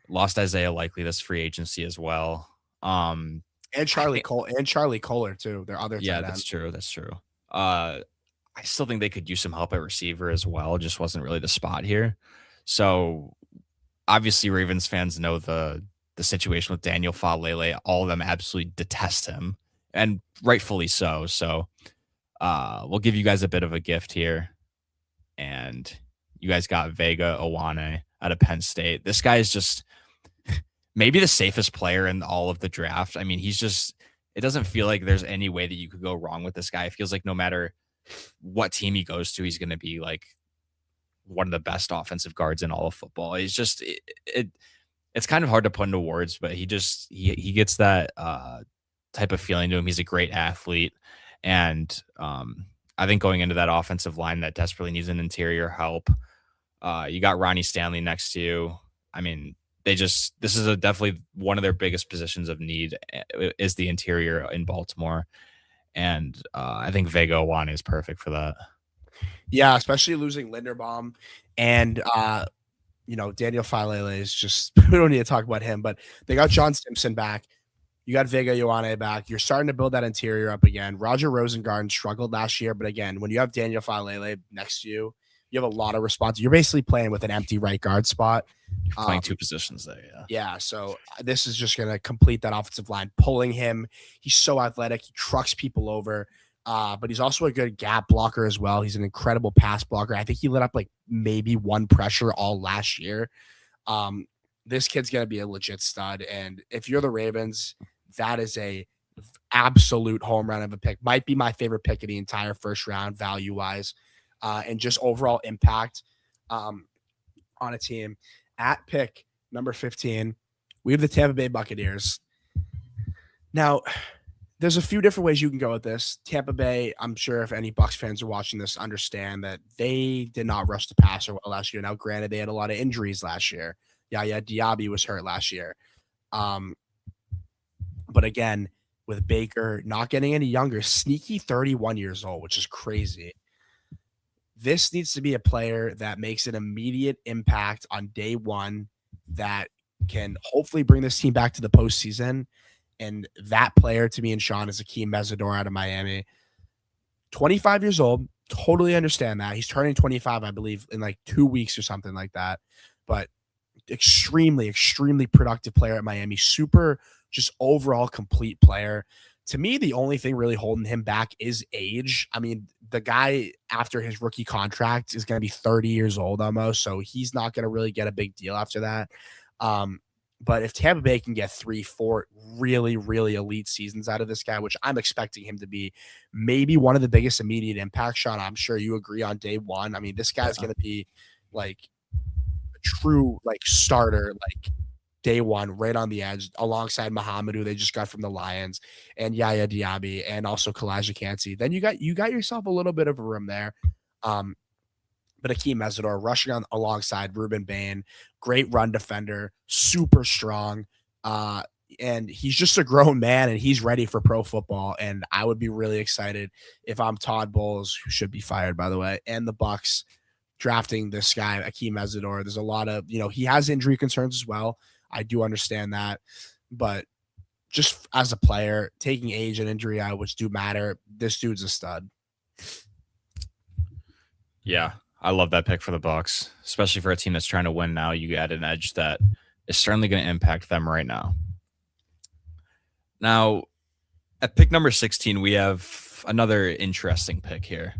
Lost Isaiah Likely this free agency as well. And Charlie Kohler too. Their other tight end. That's true. That's true. I still think they could use some help at receiver as well. Just wasn't really the spot here. So obviously Ravens fans know the situation with Daniel Faalele. All of them absolutely detest him, and rightfully so. So we'll give you guys a bit of a gift here. And you guys got Vega Ioane out of Penn State. This guy is just maybe the safest player in all of the draft. I mean, it doesn't feel like there's any way that you could go wrong with this guy. It feels like no matter what team he goes to, he's going to be like one of the best offensive guards in all of football. It's just, it's kind of hard to put into words, but he gets that type of feeling to him. He's a great athlete. And I think going into that offensive line that desperately needs an interior help, you got Ronnie Stanley next to you. I mean, this is definitely one of their biggest positions of need is the interior in Baltimore. And I think Vega Ioane is perfect for that. Yeah, especially losing Linderbaum and Daniel Faalele is just, we don't need to talk about him, but they got John Simpson back. You got Vega Ioane back. You're starting to build that interior up again. Roger Rosengarten struggled last year, but again, when you have Daniel Faalele next to you, you have a lot of response. You're basically playing with an empty right guard spot. You're playing two positions there, yeah. Yeah, so this is just going to complete that offensive line, pulling him. He's so athletic. He trucks people over, but he's also a good gap blocker as well. He's an incredible pass blocker. I think he lit up like maybe one pressure all last year. This kid's going to be a legit stud, and if you're the Ravens, that is a absolute home run of a pick. Might be my favorite pick of the entire first round value-wise. And just overall impact on a team. At pick number 15, we have the Tampa Bay Buccaneers. Now, there's a few different ways you can go with this. Tampa Bay, I'm sure if any Bucs fans are watching this, understand that they did not rush the passer well last year. Now, granted, they had a lot of injuries last year. Yaya Diaby was hurt last year. But again, with Baker not getting any younger, sneaky 31 years old, which is crazy. This needs to be a player that makes an immediate impact on day one that can hopefully bring this team back to the postseason. And that player to me and Sean is Akeem Mesidor out of Miami. 25 years old. Totally understand that. He's turning 25, I believe, in like 2 weeks or something like that. But extremely, extremely productive player at Miami. Super just overall complete player. To me, the only thing really holding him back is age. I mean, the guy after his rookie contract is going to be 30 years old almost, so he's not going to really get a big deal after that. But if Tampa Bay can get 3-4 really, really elite seasons out of this guy, which I'm expecting him to be maybe one of the biggest immediate impacts, Sean, I'm sure you agree on day one. I mean, this guy's going to be like a true like starter, like day one, right on the edge, alongside Muhammad, who they just got from the Lions, and Yaya Diaby, and also Kalijah Kancey. Then you got yourself a little bit of a room there. But Akeem Mesidor rushing on alongside Ruben Bain, great run defender, super strong. And he's just a grown man and he's ready for pro football. And I would be really excited if I'm Todd Bowles, who should be fired, by the way, and the Bucks drafting this guy, Akeem Mesidor. There's a lot of, he has injury concerns as well. I do understand that. But just as a player, taking age and injury out, which do matter, this dude's a stud. Yeah, I love that pick for the Bucks, especially for a team that's trying to win now. You add an edge that is certainly going to impact them right now. Now, at pick number 16, we have another interesting pick here.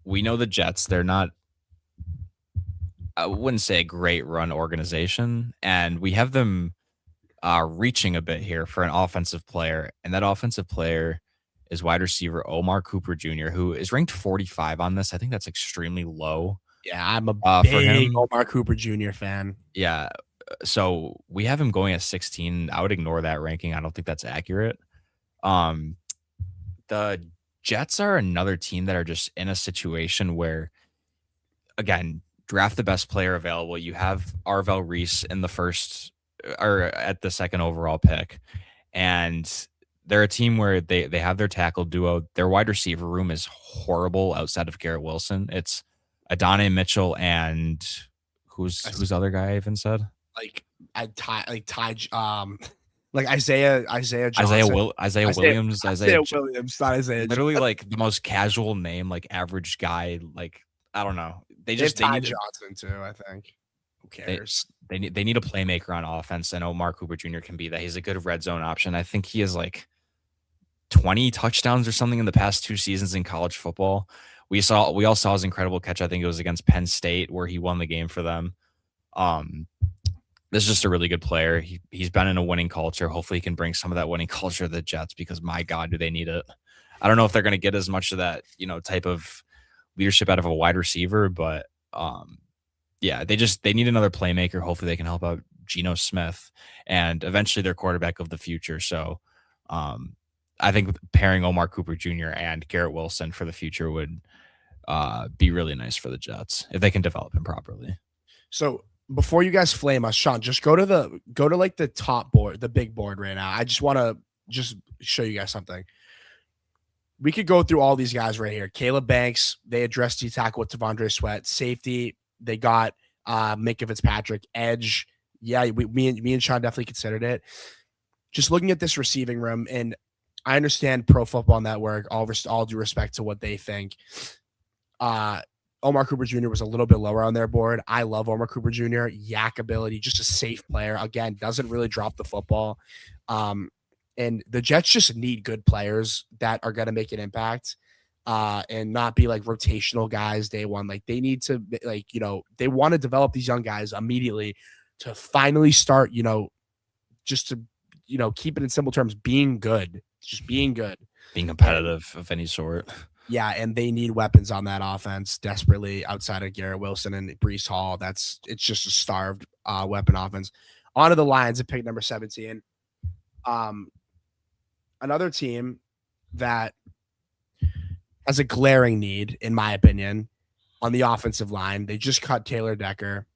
We know the Jets, they're not, I wouldn't say a great run organization, and we have them reaching a bit here for an offensive player, and that offensive player is wide receiver Omar Cooper Jr., who is ranked 45 on this. I think that's extremely low. Yeah, I'm a big Omar Cooper Jr. fan. Yeah, so we have him going at 16. I would ignore that ranking. I don't think that's accurate. The Jets are another team that are just in a situation where, again, draft the best player available. You have Arvell Reese in the first or at the second overall pick, and they're a team where they have their tackle duo. Their wide receiver room is horrible outside of Garrett Wilson. It's Adonai Mitchell and who's other guy I even said? Like Isaiah Johnson. Isaiah Williams. Isaiah Williams, not Isaiah. Literally like the most casual name, like average guy. Like I don't know. They need Johnson too. I think. Who cares? They need a playmaker on offense, and Omar Cooper Jr. can be that. He's a good red zone option. I think he has like 20 touchdowns or something in the past 2 seasons in college football. We all saw his incredible catch. I think it was against Penn State where he won the game for them. This is just a really good player. He's been in a winning culture. Hopefully he can bring some of that winning culture to the Jets because my God, do they need it. I don't know if they're going to get as much of that, type of leadership out of a wide receiver, but yeah, they need another playmaker. Hopefully they can help out Geno Smith and eventually their quarterback of the future. So I think pairing Omar Cooper Jr. and Garrett Wilson for the future would be really nice for the Jets if they can develop him properly. So before you guys flame us, Sean, just go to like the top board, the big board right now. I just want to show you guys something. We could go through all these guys right here. Caleb Banks, they addressed D-tackle with T'Vondre Sweat. Safety, they got Minkah Fitzpatrick. Edge, yeah, me and Sean definitely considered it. Just looking at this receiving room, and I understand Pro Football Network, all due respect to what they think. Omar Cooper Jr. was a little bit lower on their board. I love Omar Cooper Jr. Yak ability, just a safe player. Again, doesn't really drop the football. And the Jets just need good players that are going to make an impact and not be like rotational guys day one. Like they need to they want to develop these young guys immediately to finally start, just to, keep it in simple terms, being good, just being good, being competitive of any sort. Yeah, and they need weapons on that offense desperately outside of Garrett Wilson and Breece Hall. It's just a starved weapon offense. On to the Lions at pick number 17. Another team that has a glaring need, in my opinion, on the offensive line. They just cut Taylor Decker,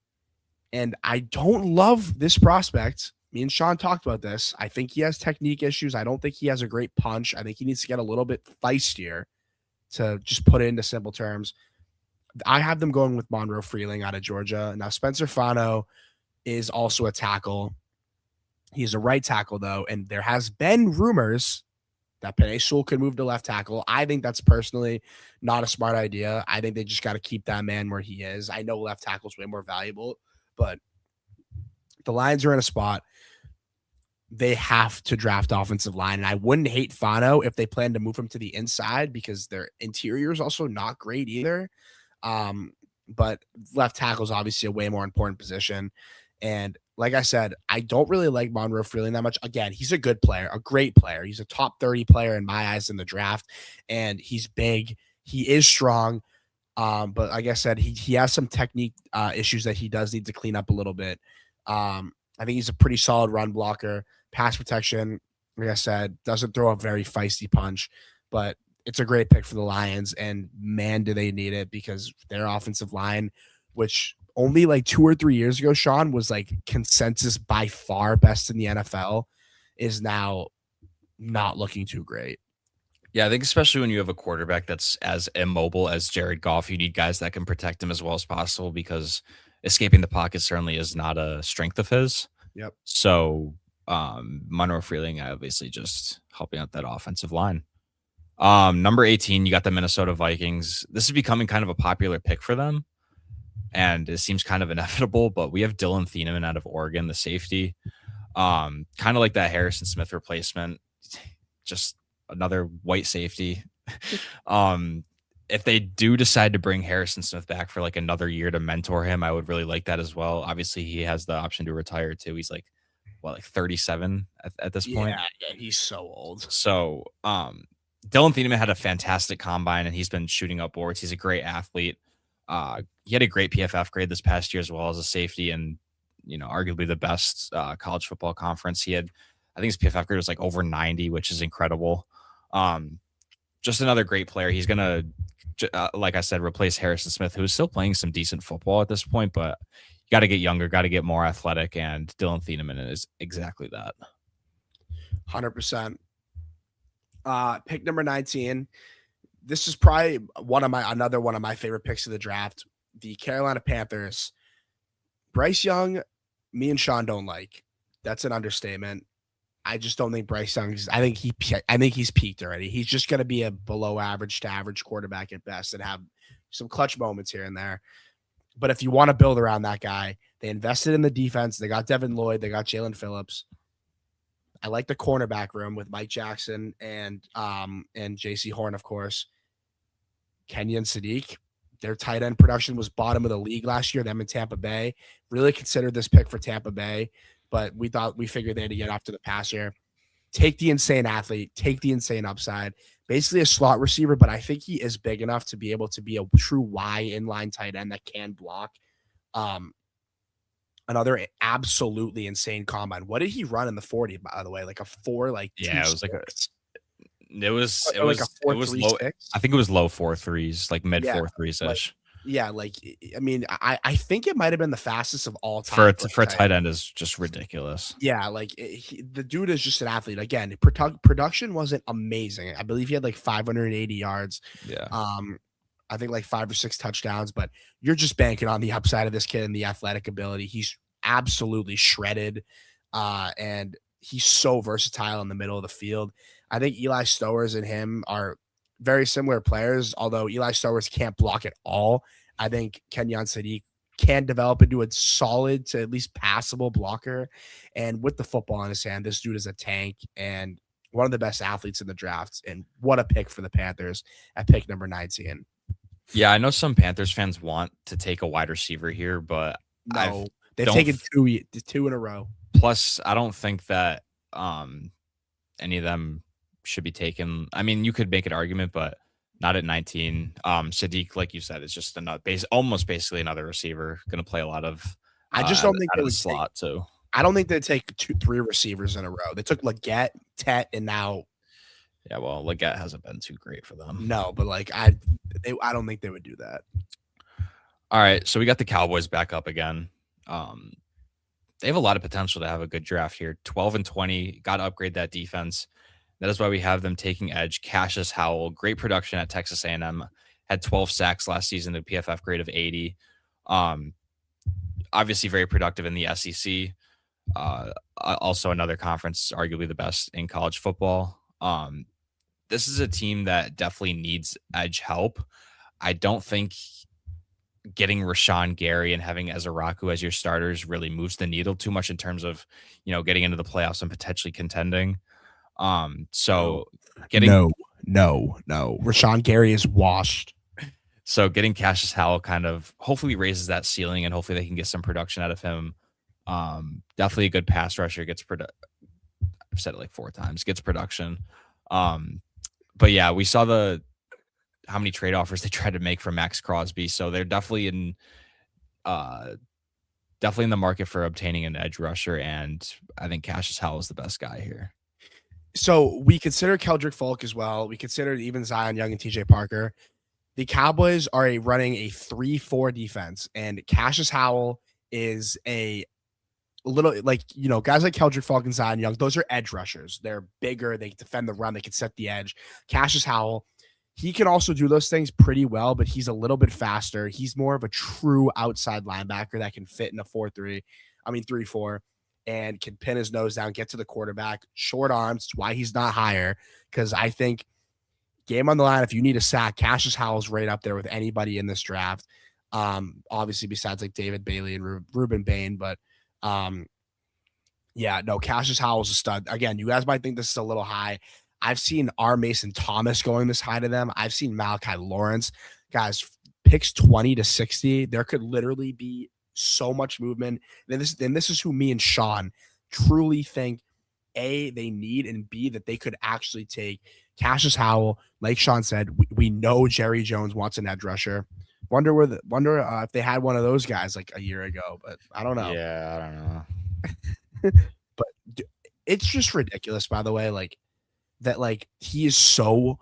and I don't love this prospect. Me and Sean talked about this. I think he has technique issues. I don't think he has a great punch. I think he needs to get a little bit feistier, to just put it into simple terms. I have them going with Monroe Freeling out of Georgia. Now, Spencer Fano is also a tackle. He's a right tackle, though, and there has been rumors that Penei Sewell could move to left tackle. I think that's personally not a smart idea. I think they just got to keep that man where he is. I know left tackle is way more valuable, but the Lions are in a spot. They have to draft offensive line, and I wouldn't hate Fano if they plan to move him to the inside because their interior is also not great either. But left tackle is obviously a way more important position. And like I said, I don't really like Monroe Freeling that much. Again, he's a good player, a great player. He's a top 30 player in my eyes in the draft, and he's big. He is strong. But like I said, he has some technique issues that he does need to clean up a little bit. I think he's a pretty solid run blocker, pass protection. Like I said, doesn't throw a very feisty punch, but it's a great pick for the Lions. And man, do they need it, because their offensive line, which only like 2 or 3 years ago, Sean, was like consensus by far best in the NFL, is now not looking too great. Yeah, I think especially when you have a quarterback that's as immobile as Jared Goff, you need guys that can protect him as well as possible, because escaping the pocket certainly is not a strength of his. Yep. So Monroe Freeling obviously just helping out that offensive line. Number 18, you got the Minnesota Vikings. This is becoming kind of a popular pick for them, and it seems kind of inevitable, but we have Dylan Thieneman out of Oregon, the safety. Kind of like that Harrison Smith replacement, just another white safety. If they do decide to bring Harrison Smith back for like another year to mentor him, I would really like that as well. Obviously, he has the option to retire too. He's like, what, like 37 at this point? Yeah, he's so old. So, Dylan Thieneman had a fantastic combine, and he's been shooting up boards. He's a great athlete. He had a great PFF grade this past year as well as a safety, and arguably the best college football conference. He had, I think his PFF grade was like over 90, which is incredible. Just another great player. He's gonna, like I said, replace Harrison Smith, who's still playing some decent football at this point, but you got to get younger, got to get more athletic, and Dylan Thieneman is exactly that. 100%. Pick number 19. This is probably another one of my favorite picks of the draft. The Carolina Panthers. Bryce Young, me and Sean don't like. That's an understatement. I just don't think Bryce Young. I think he's peaked already. He's just going to be a below average to average quarterback at best, and have some clutch moments here and there. But if you want to build around that guy, they invested in the defense. They got Devin Lloyd. They got Jalen Phillips. I like the cornerback room with Mike Jackson and J.C. Horn, of course. Kenyon Sadiq. Their tight end production was bottom of the league last year. Them in Tampa Bay. Really considered this pick for Tampa Bay, but we figured they had to get off to the passer. Take the insane athlete. Take the insane upside. Basically a slot receiver, but I think he is big enough to be able to be a true Y inline tight end that can block. Another absolutely insane combine. What did he run in the 40, by the way? Like a 4, like yeah, it was like it was like a 4, it was 3, low. 6? I think it was low 4.3s, like mid 4.3s ish. Yeah, like I mean, I think it might have been the fastest of all time for a tight end is just ridiculous. Yeah, like the dude is just an athlete. Again, production wasn't amazing. I believe he had like 580 yards. Yeah. I think like 5 or 6 touchdowns, but you're just banking on the upside of this kid and the athletic ability. He's absolutely shredded, and he's so versatile in the middle of the field. I think Eli Stowers and him are very similar players, although Eli Stowers can't block at all. I think Kenyon Sadiq can develop into a solid to at least passable blocker. And with the football in his hand, this dude is a tank and one of the best athletes in the draft. And what a pick for the Panthers at pick number 19. Yeah, I know some Panthers fans want to take a wide receiver here, but no, they've taken two in a row. Plus, I don't think that any of them should be taken. I mean, you could make an argument, but not at 19. Sadiq, like you said, is just almost basically another receiver, going to play a lot of. I just don't think they would slot too. I don't think they'd take 3 receivers in a row. They took Leggett, Tet, and now. Yeah, well, Leggett hasn't been too great for them. No, but like I don't think they would do that. All right, so we got the Cowboys back up again. They have a lot of potential to have a good draft here. 12-20, got to upgrade that defense. That is why we have them taking edge. Cassius Howell, great production at Texas A&M, had 12 sacks last season, a PFF grade of 80. Obviously very productive in the SEC. Also another conference, arguably the best in college football. This is a team that definitely needs edge help. I don't think getting Rashawn Gary and having Ezra as your starters really moves the needle too much in terms of, getting into the playoffs and potentially contending. So getting no. Rashawn Gary is washed. So getting Cassius Howell kind of hopefully raises that ceiling, and hopefully they can get some production out of him. Definitely a good pass rusher, I've said it like 4 times, gets production. But yeah, we saw the how many trade offers they tried to make for Max Crosby. So they're definitely in the market for obtaining an edge rusher, and I think Cassius Howell is the best guy here. So we consider Keldrick Falk as well. We consider even Zion Young and TJ Parker. The Cowboys are running a 3-4 defense, and Cassius Howell is a little like, guys like Keldrick Falk and Zion Young, those are edge rushers. They're bigger, they defend the run, they can set the edge. Cassius Howell, he can also do those things pretty well, but he's a little bit faster. He's more of a true outside linebacker that can fit in a 3-4, and can pin his nose down, get to the quarterback, short arms. It's why he's not higher, because I think game on the line, if you need a sack, Cassius Howell's right up there with anybody in this draft. Obviously, besides like David Bailey and Ruben Bain, but Cassius Howell's a stud. Again, you guys might think this is a little high. I've seen R. Mason Thomas going this high to them. I've seen Malachi Lawrence. Guys, picks 20 to 60. There could literally be so much movement. Then this is who me and Sean truly think A, they need, and B, that they could actually take Cassius Howell. Like Sean said, we know Jerry Jones wants an edge rusher. Wonder if they had one of those guys like a year ago, but I don't know. Yeah, I But don't know. it's just ridiculous, by the way, like that, like he is so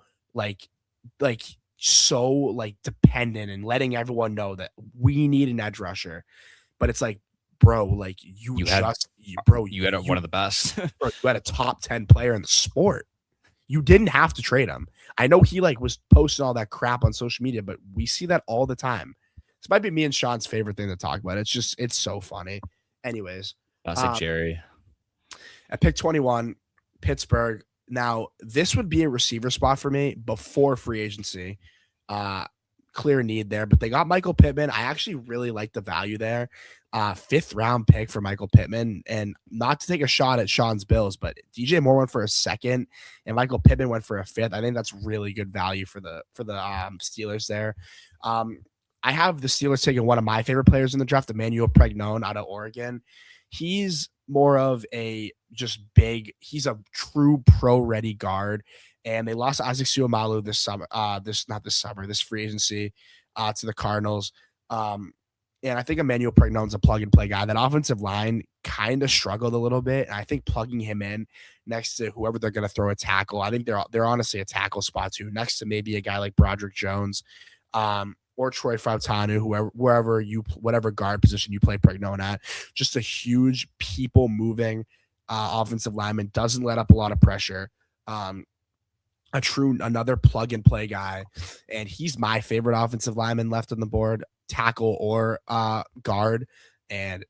dependent and letting everyone know that we need an edge rusher. But it's like, bro, like you had one of the best. Bro, you had a top 10 player in the sport. You didn't have to trade him. I know he was posting all that crap on social media, but we see that all the time. This might be me and Sean's favorite thing to talk about. It's so funny. Anyways, classic Jerry. At pick 21, Pittsburgh. Now, this would be a receiver spot for me before free agency. Clear need there, but they got Michael Pittman. I actually really like the value there. 5th round pick for Michael Pittman, and not to take a shot at Sean's Bills, but DJ Moore went for a 2nd and Michael Pittman went for a 5th. I think that's really good value for the Steelers there. I have the Steelers taking one of my favorite players in the draft, Emmanuel Pregnon out of Oregon. He's more of a just big. He's a true pro-ready guard. And they lost Isaac Seumalo this free agency to the Cardinals. And I think Emmanuel Pregnon's a plug-and-play guy. That offensive line kind of struggled a little bit. And I think plugging him in next to whoever they're going to throw a tackle, I think they're honestly a tackle spot too, next to maybe a guy like Broderick Jones or Troy Fautanu, whatever guard position you play Pregnon at. Just a huge people-moving offensive lineman, doesn't let up a lot of pressure. Another plug and play guy, and he's my favorite offensive lineman left on the board, tackle or guard. And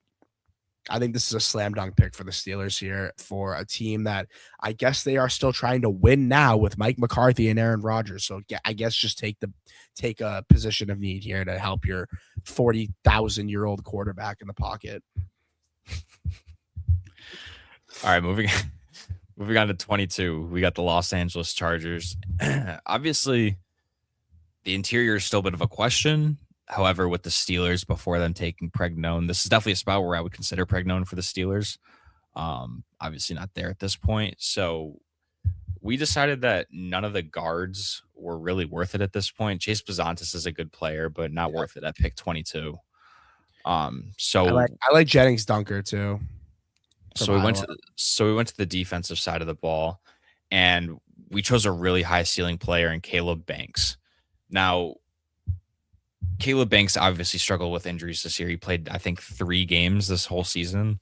I think this is a slam dunk pick for the Steelers here, for a team that I guess they are still trying to win now with Mike McCarthy and Aaron Rodgers. So I guess just take a position of need here to help your 40,000-year-old quarterback in the pocket. All right, moving on to 22, we got the Los Angeles Chargers. Obviously, the interior is still a bit of a question. However, with the Steelers before them taking Pregnon, this is definitely a spot where I would consider Pregnon for the Steelers. Obviously not there at this point. So we decided that none of the guards were really worth it at this point. Chase Bizantis is a good player, but not worth it at pick 22. So I like Jennings Dunker too. So we went to the defensive side of the ball, and we chose a really high ceiling player in Caleb Banks. Now, Caleb Banks obviously struggled with injuries this year. He played, I think, 3 games this whole season,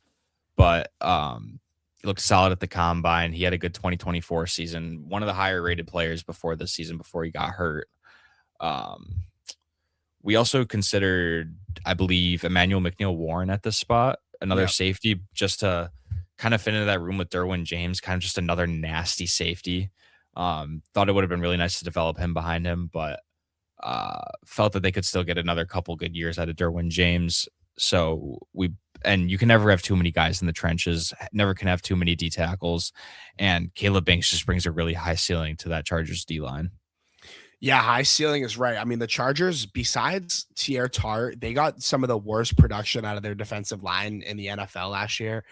but he looked solid at the combine. He had a good 2024 season, one of the higher rated players before this season, before he got hurt. We also considered, I believe, Emmanuel McNeil-Warren at this spot, another safety, just to kind of fit into that room with Derwin James, kind of just another nasty safety. Thought it would have been really nice to develop him behind him, but felt that they could still get another couple good years out of Derwin James. So you can never have too many guys in the trenches, never can have too many D tackles. And Caleb Banks just brings a really high ceiling to that Chargers D line. Yeah, high ceiling is right. I mean, the Chargers, besides Tier Tart, they got some of the worst production out of their defensive line in the NFL last year.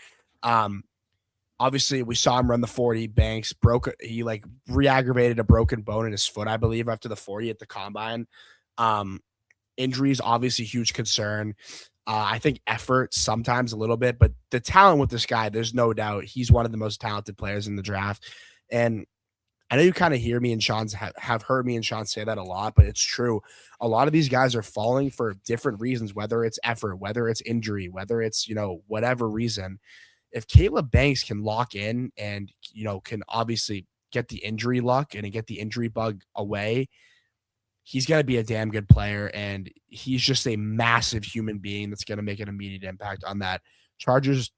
Obviously, we saw him run the 40. Banks he like re-aggravated a broken bone in his foot, I believe, after the 40 at the combine. Um, Injuries obviously huge concern. I think effort sometimes a little bit, but the talent with this guy, there's no doubt he's one of the most talented players in the draft. And I know you kind of hear me and Sean's have heard me and Sean say that a lot, but it's true. A lot of these guys are falling for different reasons, whether it's effort, whether it's injury, whether it's, whatever reason. If Caleb Banks can lock in and, can obviously get the injury luck and get the injury bug away, he's going to be a damn good player. And he's just a massive human being that's going to make an immediate impact on that Chargers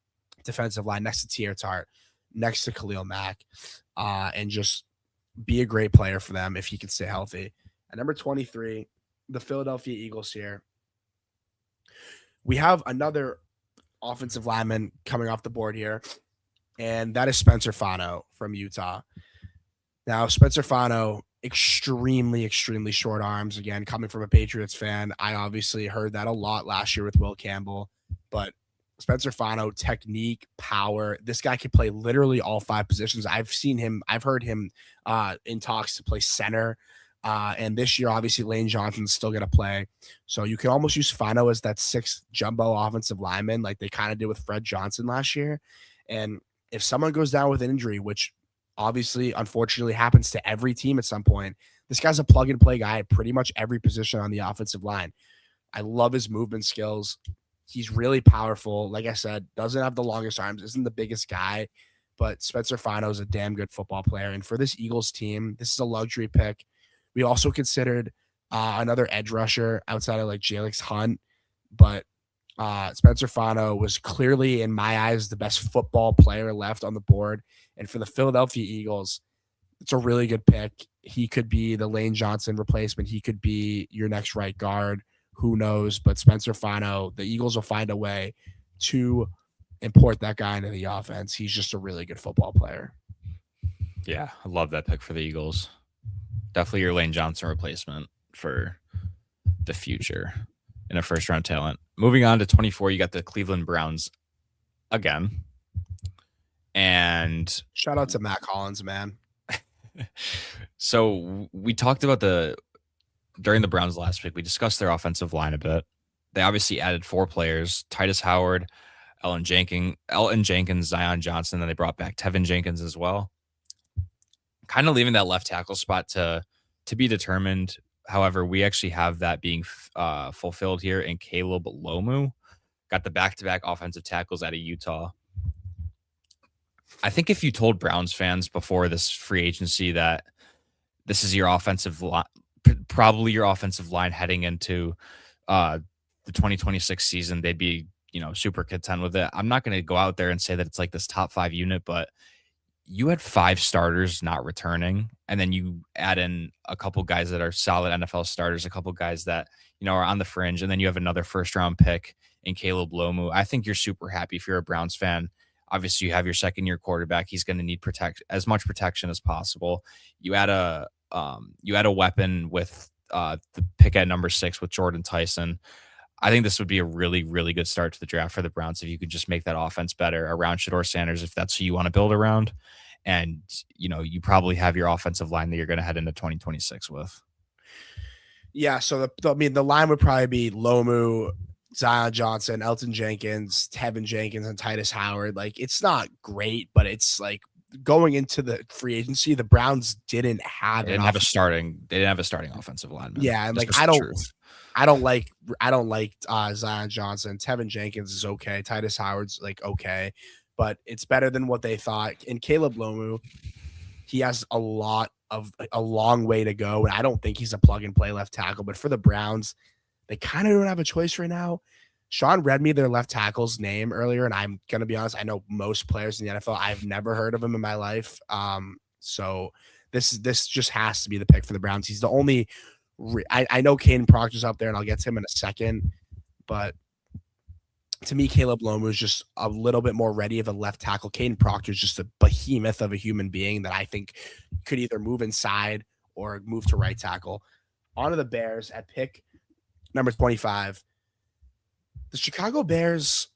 defensive line next to Tier Tart, next to Khalil Mack, and just be a great player for them if he can stay healthy. At number 23, the Philadelphia Eagles here. We have another offensive lineman coming off the board here, and that is Spencer Fano from Utah. Now, Spencer Fano, extremely, extremely short arms. Again, coming from a Patriots fan, I obviously heard that a lot last year with Will Campbell, but Spencer Fano, technique, power. This guy can play literally all 5 positions. I've heard him in talks to play center. And this year, obviously, Lane Johnson's still going to play. So you can almost use Fano as that 6th jumbo offensive lineman like they kind of did with Fred Johnson last year. And if someone goes down with an injury, which obviously, unfortunately, happens to every team at some point, this guy's a plug-and-play guy at pretty much every position on the offensive line. I love his movement skills. He's really powerful. Like I said, doesn't have the longest arms, isn't the biggest guy, but Spencer Fano is a damn good football player. And for this Eagles team, this is a luxury pick. We also considered another edge rusher outside of like Jalix Hunt, but Spencer Fano was clearly, in my eyes, the best football player left on the board. And for the Philadelphia Eagles, it's a really good pick. He could be the Lane Johnson replacement. He could be your next right guard. Who knows? But Spencer Fano, the Eagles will find a way to import that guy into the offense. He's just a really good football player. Yeah, I love that pick for the Eagles. Definitely your Lane Johnson replacement for the future and a first-round talent. Moving on to 24, you got the Cleveland Browns again. And shout out to Matt Collins, man. So we talked about during the Browns last week, we discussed their offensive line a bit. They obviously added 4 players: Titus Howard, Elton Jenkins, Zion Johnson. Then they brought back Tevin Jenkins as well. Kind of leaving that left tackle spot to be determined. However, we actually have that being fulfilled here in Caleb Lomu. Got the back-to-back offensive tackles out of Utah. I think if you told Browns fans before this free agency that this is your offensive line, probably your offensive line heading into the 2026 season, they'd be, super content with it. I'm not going to go out there and say that it's like this top 5 unit, but you had 5 starters not returning, and then you add in a couple guys that are solid NFL starters, a couple guys that, are on the fringe, and then you have another first-round pick in Caleb Lomu. I think you're super happy if you're a Browns fan. Obviously, you have your second-year quarterback. He's going to need as much protection as possible. You add a weapon with the pick at number 6 with Jordan Tyson. I think this would be a really, really good start to the draft for the Browns if you could just make that offense better around Shedeur Sanders, if that's who you want to build around. And, you probably have your offensive line that you're going to head into 2026 with. Yeah, so the line would probably be Lomu, Zion Johnson, Elton Jenkins, Tevin Jenkins, and Titus Howard. Like, it's not great, but it's like going into the free agency, the Browns didn't have a starting offensive lineman. Yeah, and like I don't like Zion Johnson. Tevin Jenkins is okay. Titus Howard's like okay, but it's better than what they thought. And Caleb Lomu, he has a long way to go, and I don't think he's a plug and play left tackle. But for the Browns, they kind of don't have a choice right now. Sean read me their left tackle's name earlier, and I'm going to be honest, I know most players in the NFL. I've never heard of him in my life. So this just has to be the pick for the Browns. He's the only I know Caden Proctor's up there, and I'll get to him in a second. But to me, Caleb Lomu is just a little bit more ready of a left tackle. Caden Proctor is just a behemoth of a human being that I think could either move inside or move to right tackle. On to the Bears at pick number 25. The Chicago Bears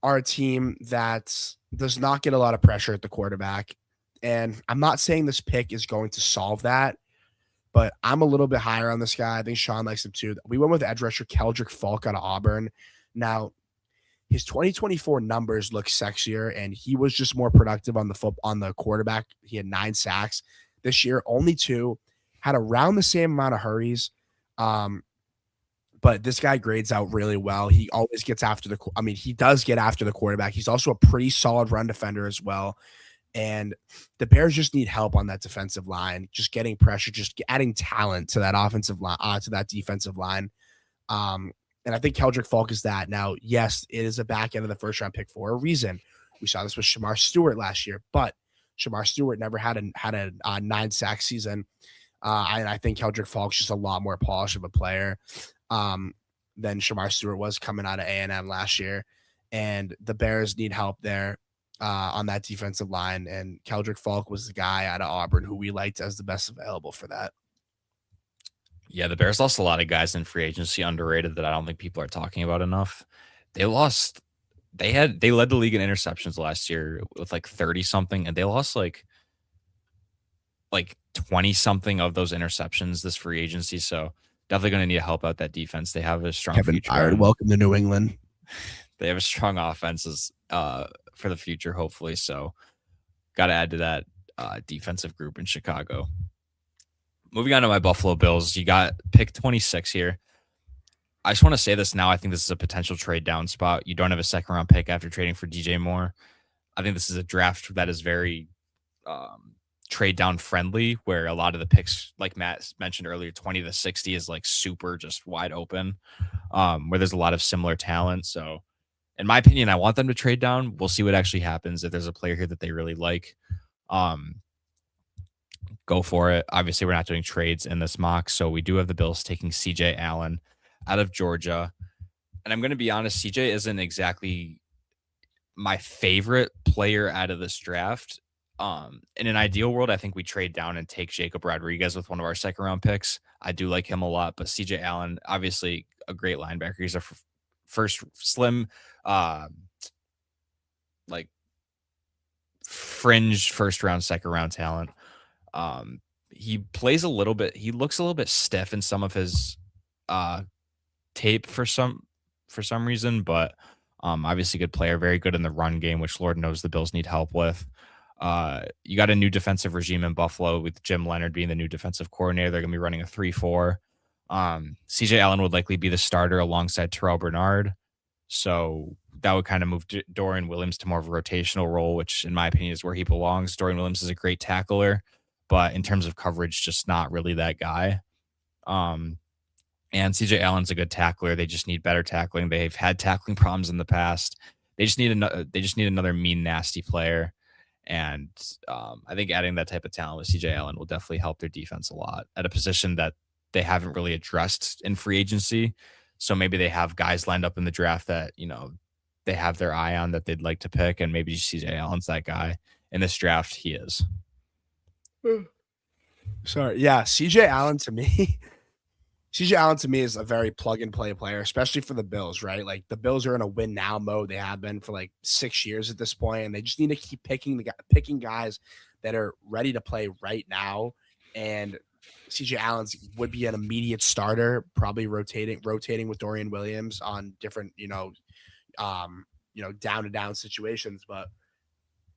are a team that does not get a lot of pressure at the quarterback. And I'm not saying this pick is going to solve that, but I'm a little bit higher on this guy. I think Sean likes him too. We went with edge rusher Keldrick Falk out of Auburn. Now, his 2024 numbers look sexier, and he was just more productive on the quarterback. He had 9 sacks this year, only 2, had around the same amount of hurries. But this guy grades out really well. He always gets after he does get after the quarterback. He's also a pretty solid run defender as well. And the Bears just need help on that defensive line, just getting pressure, just adding talent to that offensive line, to that defensive line. And I think Keldrick Falk is that. Now, yes, it is a back end of the first round pick for a reason. We saw this with Shamar Stewart last year, but Shamar Stewart never had a 9 sack season. And I think Keldrick Falk's just a lot more polished of a player than Shamar Stewart was coming out of A&M last year. And the Bears need help there on that defensive line. And Keldrick Falk was the guy out of Auburn who we liked as the best available for that. Yeah, the Bears lost a lot of guys in free agency, underrated, that I don't think people are talking about enough. They led the league in interceptions last year with like 30 something, and they lost like 20 something of those interceptions this free agency. So definitely going to need to help out that defense. They have a strong Kevin future. Byard, welcome to New England. They have a strong offenses for the future, hopefully. So got to add to that defensive group in Chicago. Moving on to my Buffalo Bills, you got pick 26 here. I just want to say this now. I think this is a potential trade down spot. You don't have a second round pick after trading for DJ Moore. I think this is a draft that is very trade down friendly, where a lot of the picks, like Matt mentioned earlier, 20 to 60 is like super just wide open, where there's a lot of similar talent. So in my opinion, I want them to trade down. We'll see what actually happens. If there's a player here that they really like, go for it. Obviously, we're not doing trades in this mock, so we do have the Bills taking CJ Allen out of Georgia. And I'm going to be honest, CJ isn't exactly my favorite player out of this draft. In an ideal world, I think we trade down and take Jacob Rodriguez with one of our second round picks. I do like him a lot, but CJ Allen, obviously a great linebacker. He's a first slim, like fringe first round, second round talent. He plays a little bit, he looks a little bit stiff in some of his tape for some reason, but obviously good player, very good in the run game, which Lord knows the Bills need help with. You got a new defensive regime in Buffalo with Jim Leonard being the new defensive coordinator. They're going to be running a 3-4. CJ Allen would likely be the starter alongside Terrell Bernard. So that would kind of move Dorian Williams to more of a rotational role, which in my opinion is where he belongs. Dorian Williams is a great tackler, but in terms of coverage, just not really that guy. And CJ Allen's a good tackler. They just need better tackling. They've had tackling problems in the past. They just need another mean, nasty player. And I think adding that type of talent with CJ Allen will definitely help their defense a lot at a position that they haven't really addressed in free agency. So maybe they have guys lined up in the draft that, they have their eye on that they'd like to pick. And maybe CJ Allen's that guy. In this draft, he is. Sorry. Yeah. CJ Allen to me is a very plug and play player, especially for the Bills, right? Like the Bills are in a win now mode. They have been for like 6 years at this point, and they just need to keep picking guys that are ready to play right now. And CJ Allen would be an immediate starter, probably rotating with Dorian Williams on different, down to down situations. But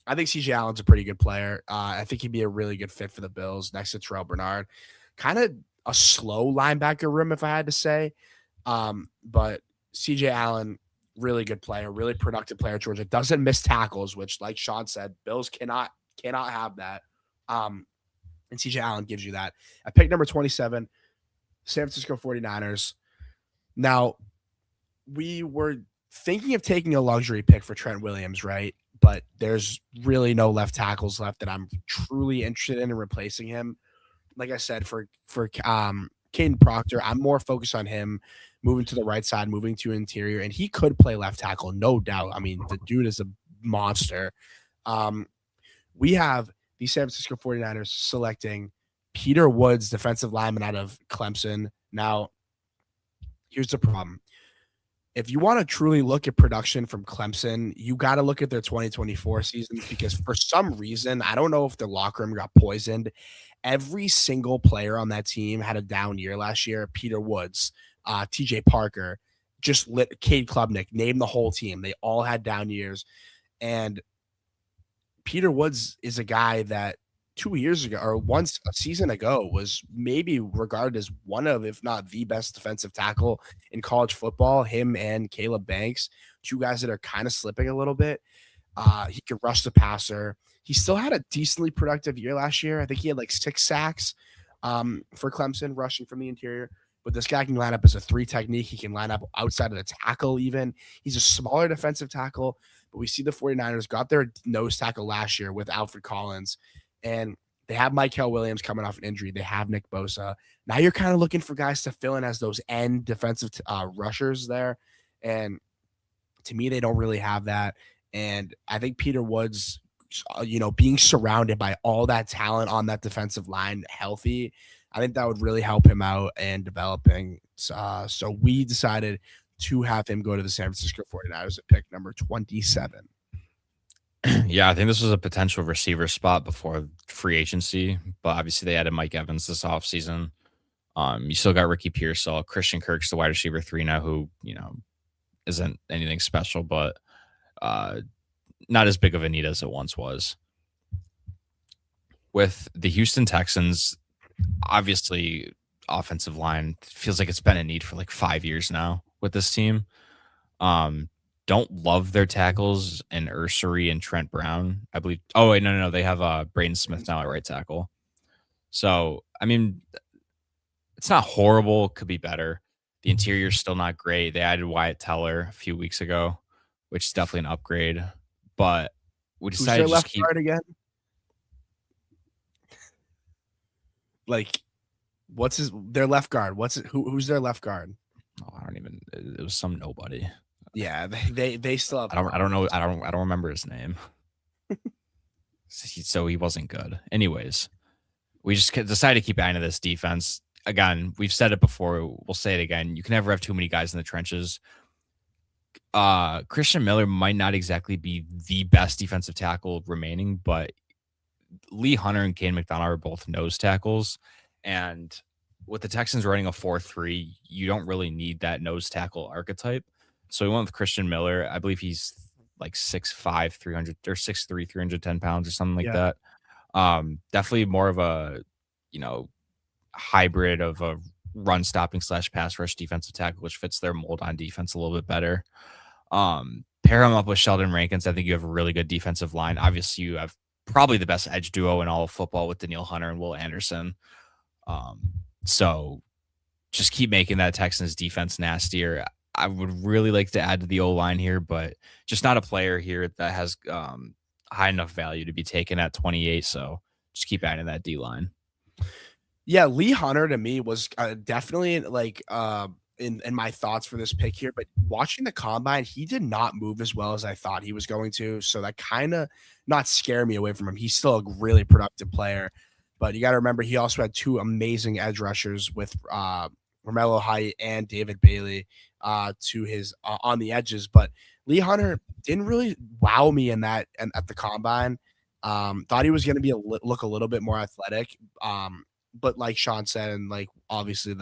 I think CJ Allen's a pretty good player. I think he'd be a really good fit for the Bills next to Terrell Bernard. Kind of a slow linebacker room, if I had to say. But CJ Allen, really good player, really productive player. Georgia doesn't miss tackles, which, like Sean said, Bills cannot have that. And CJ Allen gives you that. At pick number 27, San Francisco 49ers. Now, we were thinking of taking a luxury pick for Trent Williams, right? But there's really no left tackles left that I'm truly interested in replacing him. Like I said, for Caden Proctor, I'm more focused on him moving to the right side, moving to interior, and he could play left tackle, no doubt. I mean, the dude is a monster. We have the San Francisco 49ers selecting Peter Woods, defensive lineman out of Clemson. Now, here's the problem. if you want to truly look at production from Clemson, you got to look at their 2024 seasons because for some reason, I don't know if their locker room got poisoned. Every single player on that team had a down year last year. Peter Woods, TJ Parker, just lit Cade Klubnik, name the whole team. They all had down years. And Peter Woods is a guy that 2 years ago or once a season ago was maybe regarded as one of, if not the best defensive tackle in college football. Him and Caleb Banks, two guys that are kind of slipping a little bit. He could rush the passer. He still had a decently productive year last year. I think he had like 6 sacks for Clemson rushing from the interior. But this guy can line up as a 3 technique. He can line up outside of the tackle even. He's a smaller defensive tackle. But we see the 49ers got their nose tackle last year with Alfred Collins. And they have Mykel Williams coming off an injury. They have Nick Bosa. Now you're kind of looking for guys to fill in as those end defensive rushers there. And to me, they don't really have that. And I think Peter Woods, being surrounded by all that talent on that defensive line healthy, I think that would really help him out and developing. So we decided to have him go to the San Francisco 49ers at pick number 27. Yeah, I think this was a potential receiver spot before free agency, but obviously they added Mike Evans this offseason. You still got Ricky Pearsall, Christian Kirk's the wide receiver 3 now, who, isn't anything special, but not as big of a need as it once was. With the Houston Texans, obviously offensive line feels like it's been a need for like 5 years now with this team. Don't love their tackles and Ursery and Trent Brown, I believe. Oh, wait, no. They have Braden Smith now at right tackle. So, I mean, it's not horrible. Could be better. The interior's still not great. They added Wyatt Teller a few weeks ago, which is definitely an upgrade. But we decided to just keep guard again. Like, their left guard? Who's their left guard? Oh, I don't even. It was some nobody. Yeah, they still have. I don't know. I don't remember his name. So he wasn't good. Anyways, we just decided to keep adding to this defense. Again, we've said it before. We'll say it again. You can never have too many guys in the trenches. Christian Miller might not exactly be the best defensive tackle remaining, but Lee Hunter and Kane McDonald are both nose tackles. And with the Texans running a 4-3, you don't really need that nose tackle archetype. So we went with Christian Miller. I believe he's like 6'5", 300 or 6'3", 310 pounds or something like that. Definitely more of a, hybrid of a run stopping / pass rush defensive tackle, which fits their mold on defense a little bit better. Pair him up with Sheldon Rankins. I think you have a really good defensive line. Obviously, you have probably the best edge duo in all of football with Danielle Hunter and Will Anderson. So just keep making that Texans defense nastier. I would really like to add to the O-line here, but just not a player here that has high enough value to be taken at 28. So just keep adding that D-line. Yeah, Lee Hunter to me was definitely like in my thoughts for this pick here, but watching the combine, he did not move as well as I thought he was going to. So that kind of not scare me away from him. He's still a really productive player, but you got to remember he also had 2 amazing edge rushers with Romello Height and David Bailey to his on the edges. But Lee Hunter didn't really wow me in that and at the combine. Thought he was going to look a little bit more athletic. But like Sean said, and like obviously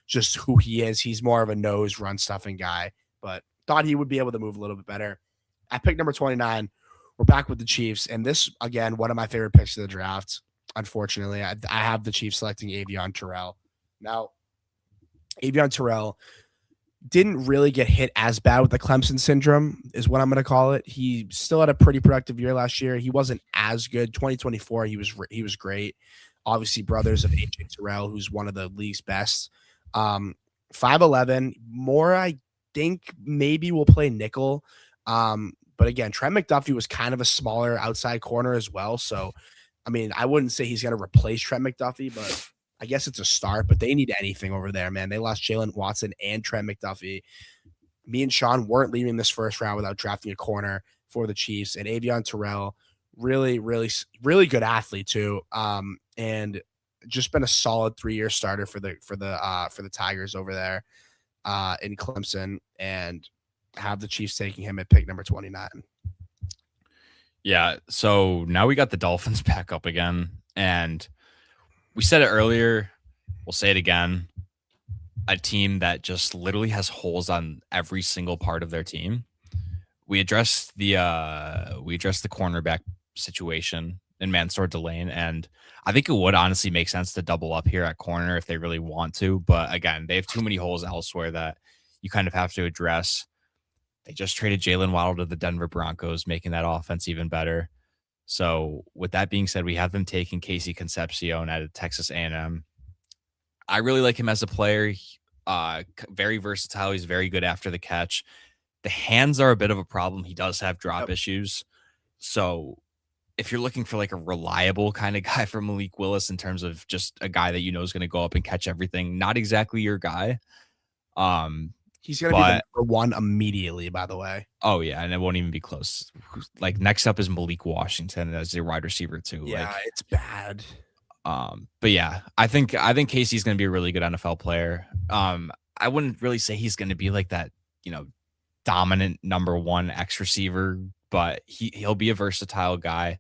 just who he is, he's more of a nose run stuffing guy, but thought he would be able to move a little bit better. At pick number 29, we're back with the Chiefs. And this, again, one of my favorite picks of the draft. Unfortunately, I have the Chiefs selecting Avion Terrell. Now, Avion Terrell didn't really get hit as bad with the Clemson syndrome is what I'm going to call it. He still had a pretty productive year last year. He wasn't as good. 2024, he was great. Obviously, brothers of AJ Terrell, who's one of the league's best. 5'11", more, I think maybe will play nickel. But again, Trent McDuffie was kind of a smaller outside corner as well. So, I mean, I wouldn't say he's going to replace Trent McDuffie, but I guess it's a start. But they need anything over there, man. They lost Jalen Watson and Trent McDuffie. Me and Sean weren't leaving this first round without drafting a corner for the Chiefs. And Avion Terrell, really, really, really good athlete too. And just been a solid 3-year starter for the Tigers over there. in Clemson and have the Chiefs taking him at pick number 29. Yeah. So now we got the Dolphins back up again. And we said it earlier. We'll say it again. A team that just literally has holes on every single part of their team. We addressed the cornerback situation in Mansour Delane, and I think it would honestly make sense to double up here at corner if they really want to. But again, they have too many holes elsewhere that you kind of have to address. They just traded Jalen Waddle to the Denver Broncos, making that offense even better. So with that being said, we have them taking Casey Concepcion out of Texas A&M. I really like him as a player. Very versatile. He's very good after the catch. The hands are a bit of a problem. He does have drop issues. So if you're looking for like a reliable kind of guy for Malik Willis in terms of just a guy that you know is going to go up and catch everything, not exactly your guy. He's going to be the number one immediately, by the way. Oh, yeah, and it won't even be close. Like, next up is Malik Washington as a wide receiver, too. Yeah, like, it's bad. But yeah, I think Casey's going to be a really good NFL player. I wouldn't really say he's going to be like that, dominant number one X receiver, but he'll be a versatile guy.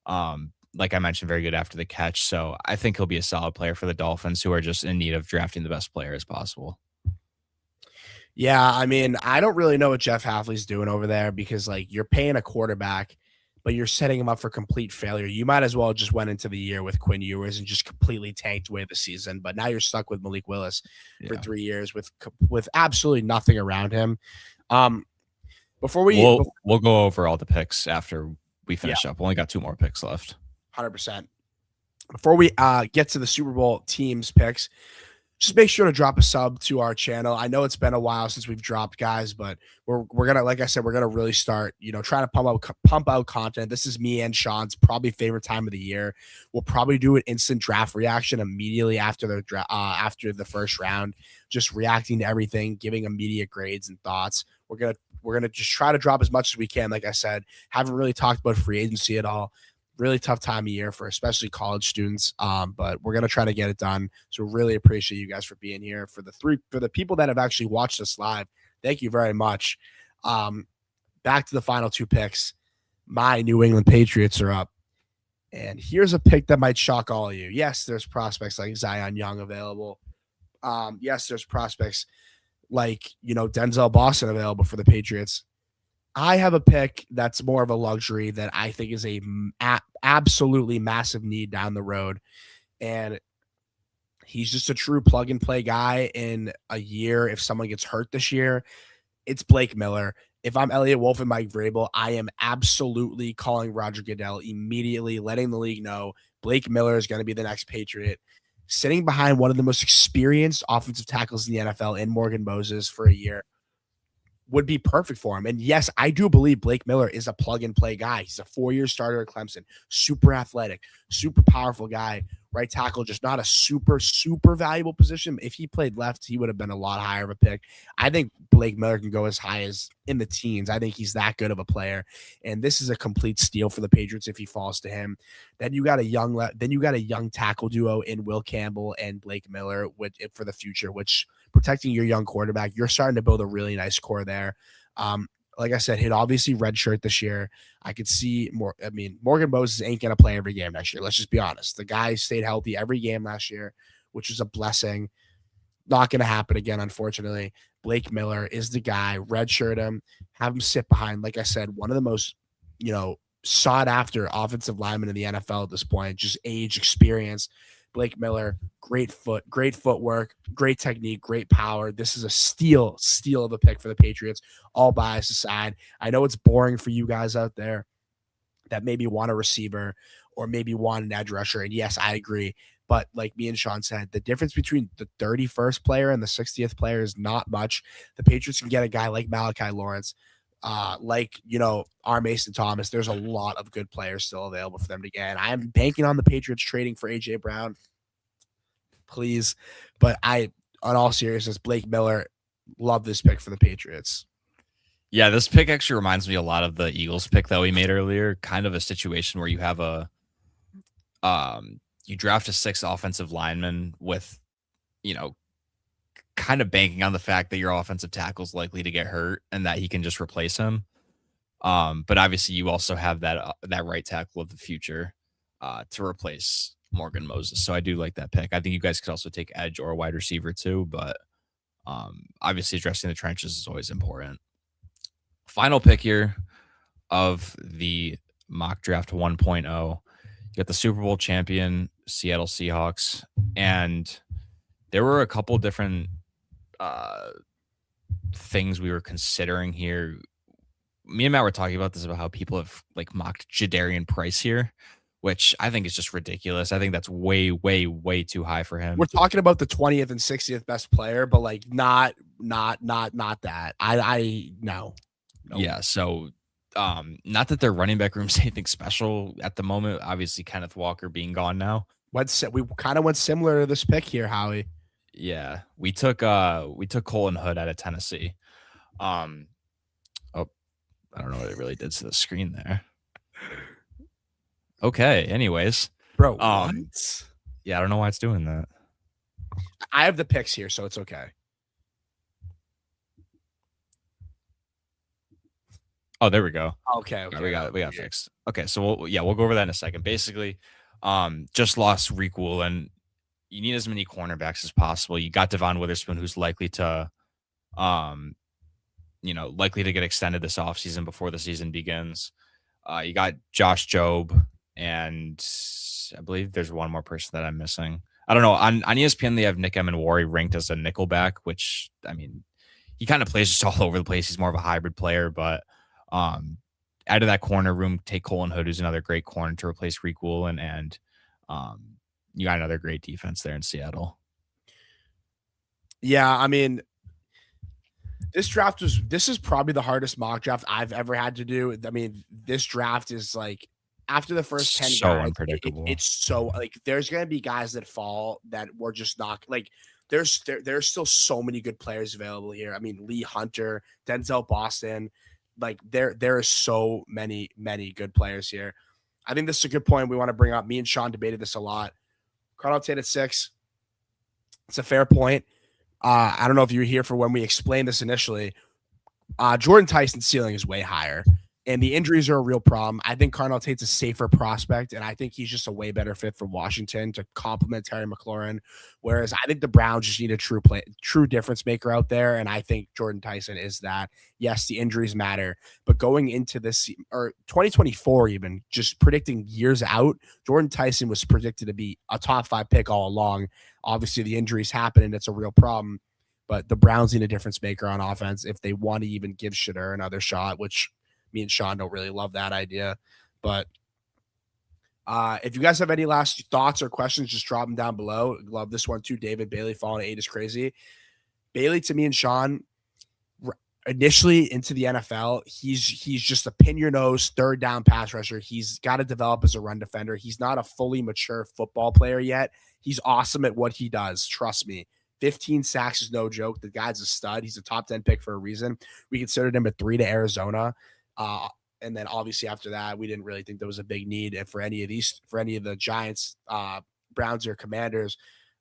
Like I mentioned, very good after the catch. So I think he'll be a solid player for the Dolphins, who are just in need of drafting the best player as possible. Yeah, I mean, I don't really know what Jeff Hafley's doing over there because, like, you're paying a quarterback, but you're setting him up for complete failure. You might as well just went into the year with Quinn Ewers and just completely tanked away the season. But now you're stuck with Malik Willis for 3 years with absolutely nothing around him. Before we'll go over all the picks after we finish up. We only got 2 more picks left. 100%. Before we get to the Super Bowl teams picks, just make sure to drop a sub to our channel. I know it's been a while since we've dropped, guys, but we're gonna, like I said, we're gonna really start, trying to pump out content. This is me and Sean's probably favorite time of the year. We'll probably do an instant draft reaction immediately after the first round, just reacting to everything, giving immediate grades and thoughts. We're gonna just try to drop as much as we can. Like I said, haven't really talked about free agency at all. Really tough time of year for especially college students, but we're gonna try to get it done. So really appreciate you guys for being here. For the people that have actually watched us live, thank you very much. Back to the final 2 picks. My New England Patriots are up, and here's a pick that might shock all of you. Yes, there's prospects like Zion Young available. Yes, there's prospects like Denzel Boston available for the Patriots. I have a pick that's more of a luxury that I think is a absolutely massive need down the road. And he's just a true plug and play guy in a year. If someone gets hurt this year, it's Blake Miller. If I'm Elliot Wolf and Mike Vrabel, I am absolutely calling Roger Goodell immediately, letting the league know Blake Miller is going to be the next Patriot. Sitting behind one of the most experienced offensive tackles in the NFL in Morgan Moses for a year would be perfect for him. And yes, I do believe Blake Miller is a plug and play guy. He's a 4-year starter at Clemson, super athletic, super powerful guy, right tackle, just not a super valuable position. If he played left, he would have been a lot higher of a pick. I think Blake Miller can go as high as in the teens. I think he's that good of a player. And this is a complete steal for the Patriots if he falls to him. Then you got a young tackle duo in Will Campbell and Blake Miller for the future, which protecting your young quarterback, you're starting to build a really nice core there. Like I said, he'd obviously redshirt this year. I could see more. I mean, Morgan Moses ain't going to play every game next year. Let's just be honest. The guy stayed healthy every game last year, which was a blessing. Not going to happen again, unfortunately. Blake Miller is the guy. Redshirt him. Have him sit behind, like I said, one of the most, sought after offensive linemen in the NFL at this point. Just age, experience. Blake Miller, great footwork, great technique, great power. This is a steal of a pick for the Patriots, all bias aside. I know it's boring for you guys out there that maybe want a receiver or maybe want an edge rusher. And yes, I agree. But like me and Sean said, the difference between the 31st player and the 60th player is not much. The Patriots can get a guy like Malachi Lawrence, our Mason Thomas. There's a lot of good players still available for them to get. And I'm banking on the Patriots trading for AJ Brown, please. But on all seriousness, Blake Miller, love this pick for the Patriots. Yeah, this pick actually reminds me a lot of the Eagles pick that we made earlier. Kind of a situation where you have you draft a 6th offensive lineman with, kind of banking on the fact that your offensive tackle is likely to get hurt and that he can just replace him. But obviously, you also have that right tackle of the future to replace Morgan Moses. So I do like that pick. I think you guys could also take edge or a wide receiver too, but obviously addressing the trenches is always important. Final pick here of the mock draft 1.0. You got the Super Bowl champion Seattle Seahawks, and there were a couple different things we were considering here. Me and Matt were talking about this, about how people have like mocked Jadarian Price here, which I think is just ridiculous. I think that's way, way, way too high for him. We're talking about the 20th and 60th best player, but like not that. I no. Yeah. So not that their running back room's anything special at the moment. Obviously, Kenneth Walker being gone now. We kind of went similar to this pick here, Howie. Yeah. We took Colin Hood out of Tennessee. I don't know what it really did to the screen there. Okay. Anyways, bro, what? Yeah, I don't know why it's doing that. I have the picks here, so it's okay. Oh, there we go. Okay. We got it fixed. Okay, so we'll go over that in a second. Basically, just lost Reek Woolen. You need as many cornerbacks as possible. You got Devon Witherspoon, who's likely to get extended this offseason before the season begins. You got Josh Jobe, and I believe there's one more person that I'm missing. I don't know. On ESPN, they have Nick Emanwari ranked as a nickelback, which, I mean, he kind of plays just all over the place. He's more of a hybrid player, but out of that corner room, take Colin Hood, who's another great corner to replace Reek Woolen, and you got another great defense there in Seattle. Yeah, I mean, this is probably the hardest mock draft I've ever had to do. I mean, this draft is like, after the first 10 so guys, unpredictable. It's so like, there's gonna be guys that fall that we're just not like. There's still so many good players available here. I mean, Lee Hunter, Denzel Boston, like there are so many good players here. I think this is a good point we want to bring up. Me and Sean debated this a lot. Carnell Tate at 6. It's a fair point. I don't know if you were here for when we explained this initially. Jordan Tyson's ceiling is way higher, and the injuries are a real problem. I think Carnell Tate's a safer prospect, and I think he's just a way better fit for Washington to complement Terry McLaurin. Whereas I think the Browns just need a true difference maker out there, and I think Jordan Tyson is that. Yes, the injuries matter, but going into this or 2024, even just predicting years out, Jordan Tyson was predicted to be a top 5 pick all along. Obviously, the injuries happen, and it's a real problem. But the Browns need a difference maker on offense if they want to even give Shedeur another shot, which me and Sean don't really love that idea. But if you guys have any last thoughts or questions, just drop them down below. Love this one too. David Bailey falling to 8 is crazy. Bailey, to me and Sean, initially into the NFL, he's just a pin your nose, third down pass rusher. He's got to develop as a run defender. He's not a fully mature football player yet. He's awesome at what he does. Trust me. 15 sacks is no joke. The guy's a stud. He's a top 10 pick for a reason. We considered him at 3 to Arizona. And then obviously after that, we didn't really think there was a big need for any of the Giants, Browns or Commanders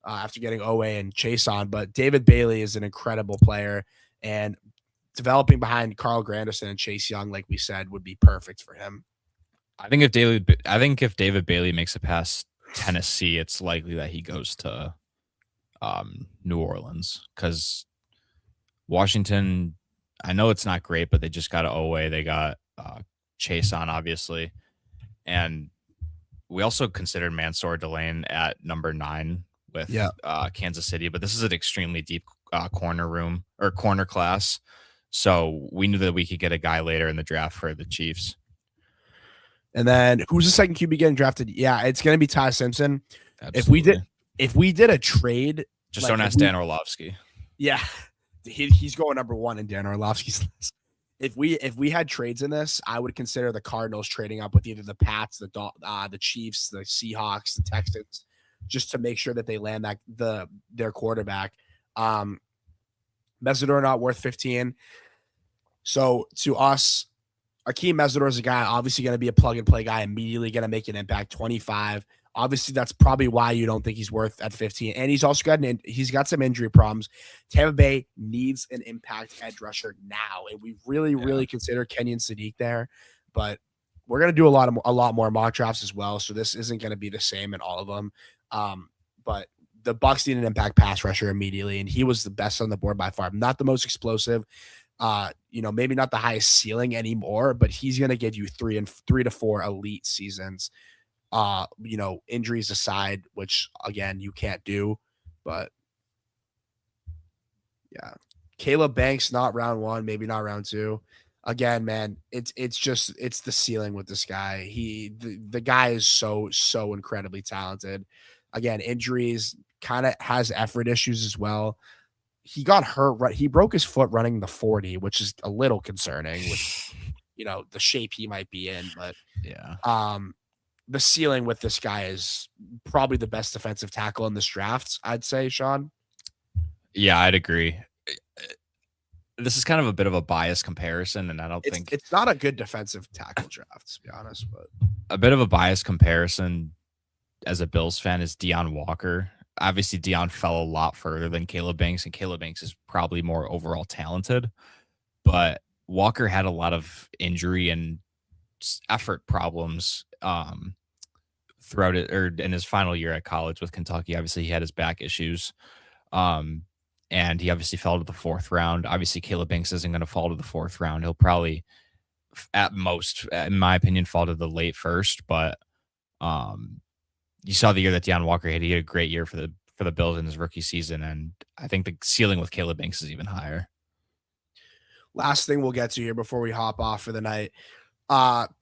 after getting Owe and Chase on. But David Bailey is an incredible player, and developing behind Carl Granderson and Chase Young, like we said, would be perfect for him. I think if David Bailey makes it past Tennessee, it's likely that he goes to New Orleans, because Washington, I know it's not great, but they just got Owe. They got Chase on, obviously. And we also considered Mansour Delane at number 9 with Kansas City, but this is an extremely deep corner class. So we knew that we could get a guy later in the draft for the Chiefs. And then who's the second QB getting drafted? Yeah, it's going to be Ty Simpson. Absolutely. If we did a trade, just don't ask Dan Orlovsky. Yeah, he's going number 1 in Dan Orlovsky's list. If we had trades in this, I would consider the Cardinals trading up with either the Pats, the Chiefs, the Seahawks, the Texans, just to make sure that they land their quarterback. Mesidor not worth 15. So to us, Akeem Mesidor is a guy obviously going to be a plug and play guy, immediately going to make an impact. 25. Obviously, that's probably why you don't think he's worth at 15. And he's also he's got some injury problems. Tampa Bay needs an impact edge rusher now, and we really consider Kenyon Sadiq there. But we're gonna do a lot more mock drafts as well, so this isn't gonna be the same in all of them. But the Bucs need an impact pass rusher immediately, and he was the best on the board by far. Not the most explosive, maybe not the highest ceiling anymore, but he's gonna give you 3 to 4 elite seasons. Injuries aside, which again you can't do, but yeah. Caleb Banks, not round 1, maybe not round 2. Again, man, it's the ceiling with this guy. The guy is so incredibly talented. Again, injuries, kind of has effort issues as well. He got hurt, right? He broke his foot running the 40, which is a little concerning with the shape he might be in, but yeah. The ceiling with this guy is probably the best defensive tackle in this draft, I'd say, Sean. Yeah, I'd agree. This is kind of a bit of a biased comparison, and I don't think it's not a good defensive tackle draft, to be honest, but a bit of a biased comparison as a Bills fan is Deion Walker. Obviously, Deion fell a lot further than Caleb Banks, and Caleb Banks is probably more overall talented, but Walker had a lot of injury and effort problems throughout it, or in his final year at college with Kentucky. Obviously, he had his back issues. And he obviously fell to the 4th round. Obviously, Caleb Banks isn't going to fall to the 4th round. He'll probably, at most, in my opinion, fall to the late 1st. But you saw the year that Deion Walker had. He had a great year for the Bills in his rookie season, and I think the ceiling with Caleb Banks is even higher. Last thing we'll get to here before we hop off for the night.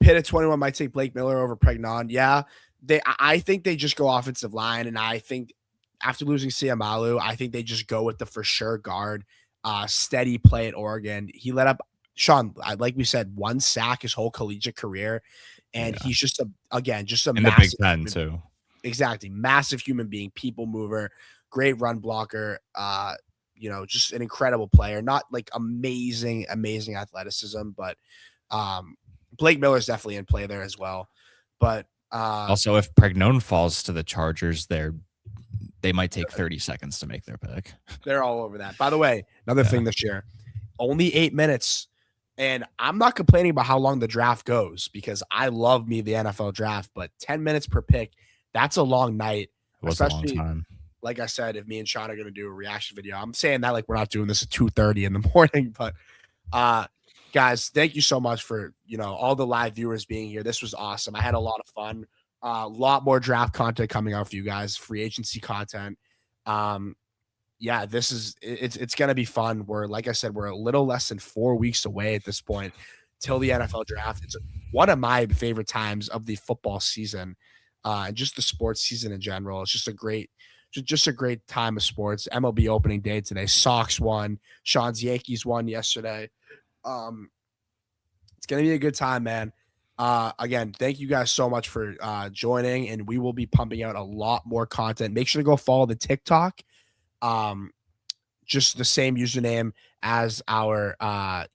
Pitt at 21 might take Blake Miller over Pregnon. Yeah, I think they just go offensive line, and I think after losing Siamalu, I think they just go with the for sure guard, steady play at Oregon. He let up, Sean, like we said, 1 sack his whole collegiate career, and he's just a in the Big Ten too. Exactly, massive human being, people mover, great run blocker. Just an incredible player. Not like amazing athleticism, but Blake Miller's definitely in play there as well. But also, if Pregnon falls to the Chargers, they might take 30 seconds to make their pick. They're all over that. By the way, another thing this year, only 8 minutes. And I'm not complaining about how long the draft goes because I love the NFL draft, but 10 minutes per pick, that's a long night. It was a long time. Like I said, if me and Sean are going to do a reaction video, I'm saying that like we're not doing this at 2:30 in the morning, but guys, thank you so much for, all the live viewers being here. This was awesome. I had a lot of fun. A lot more draft content coming out for you guys, free agency content. It's going to be fun. Like I said, we're a little less than 4 weeks away at this point till the NFL draft. It's one of my favorite times of the football season, and just the sports season in general. It's just a great time of sports. MLB opening day today. Sox won. Sean's Yankees won yesterday. It's going to be a good time, man. Again, thank you guys so much for joining, and we will be pumping out a lot more content. Make sure to go follow the TikTok. Just the same username as our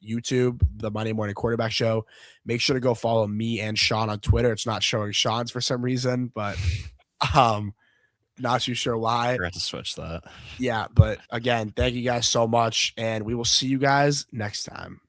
YouTube, the Monday Morning Quarterback Show. Make sure to go follow me and Sean on Twitter. It's not showing Sean's for some reason, but not too sure why. I forgot to switch that. Yeah, but again, thank you guys so much, and we will see you guys next time.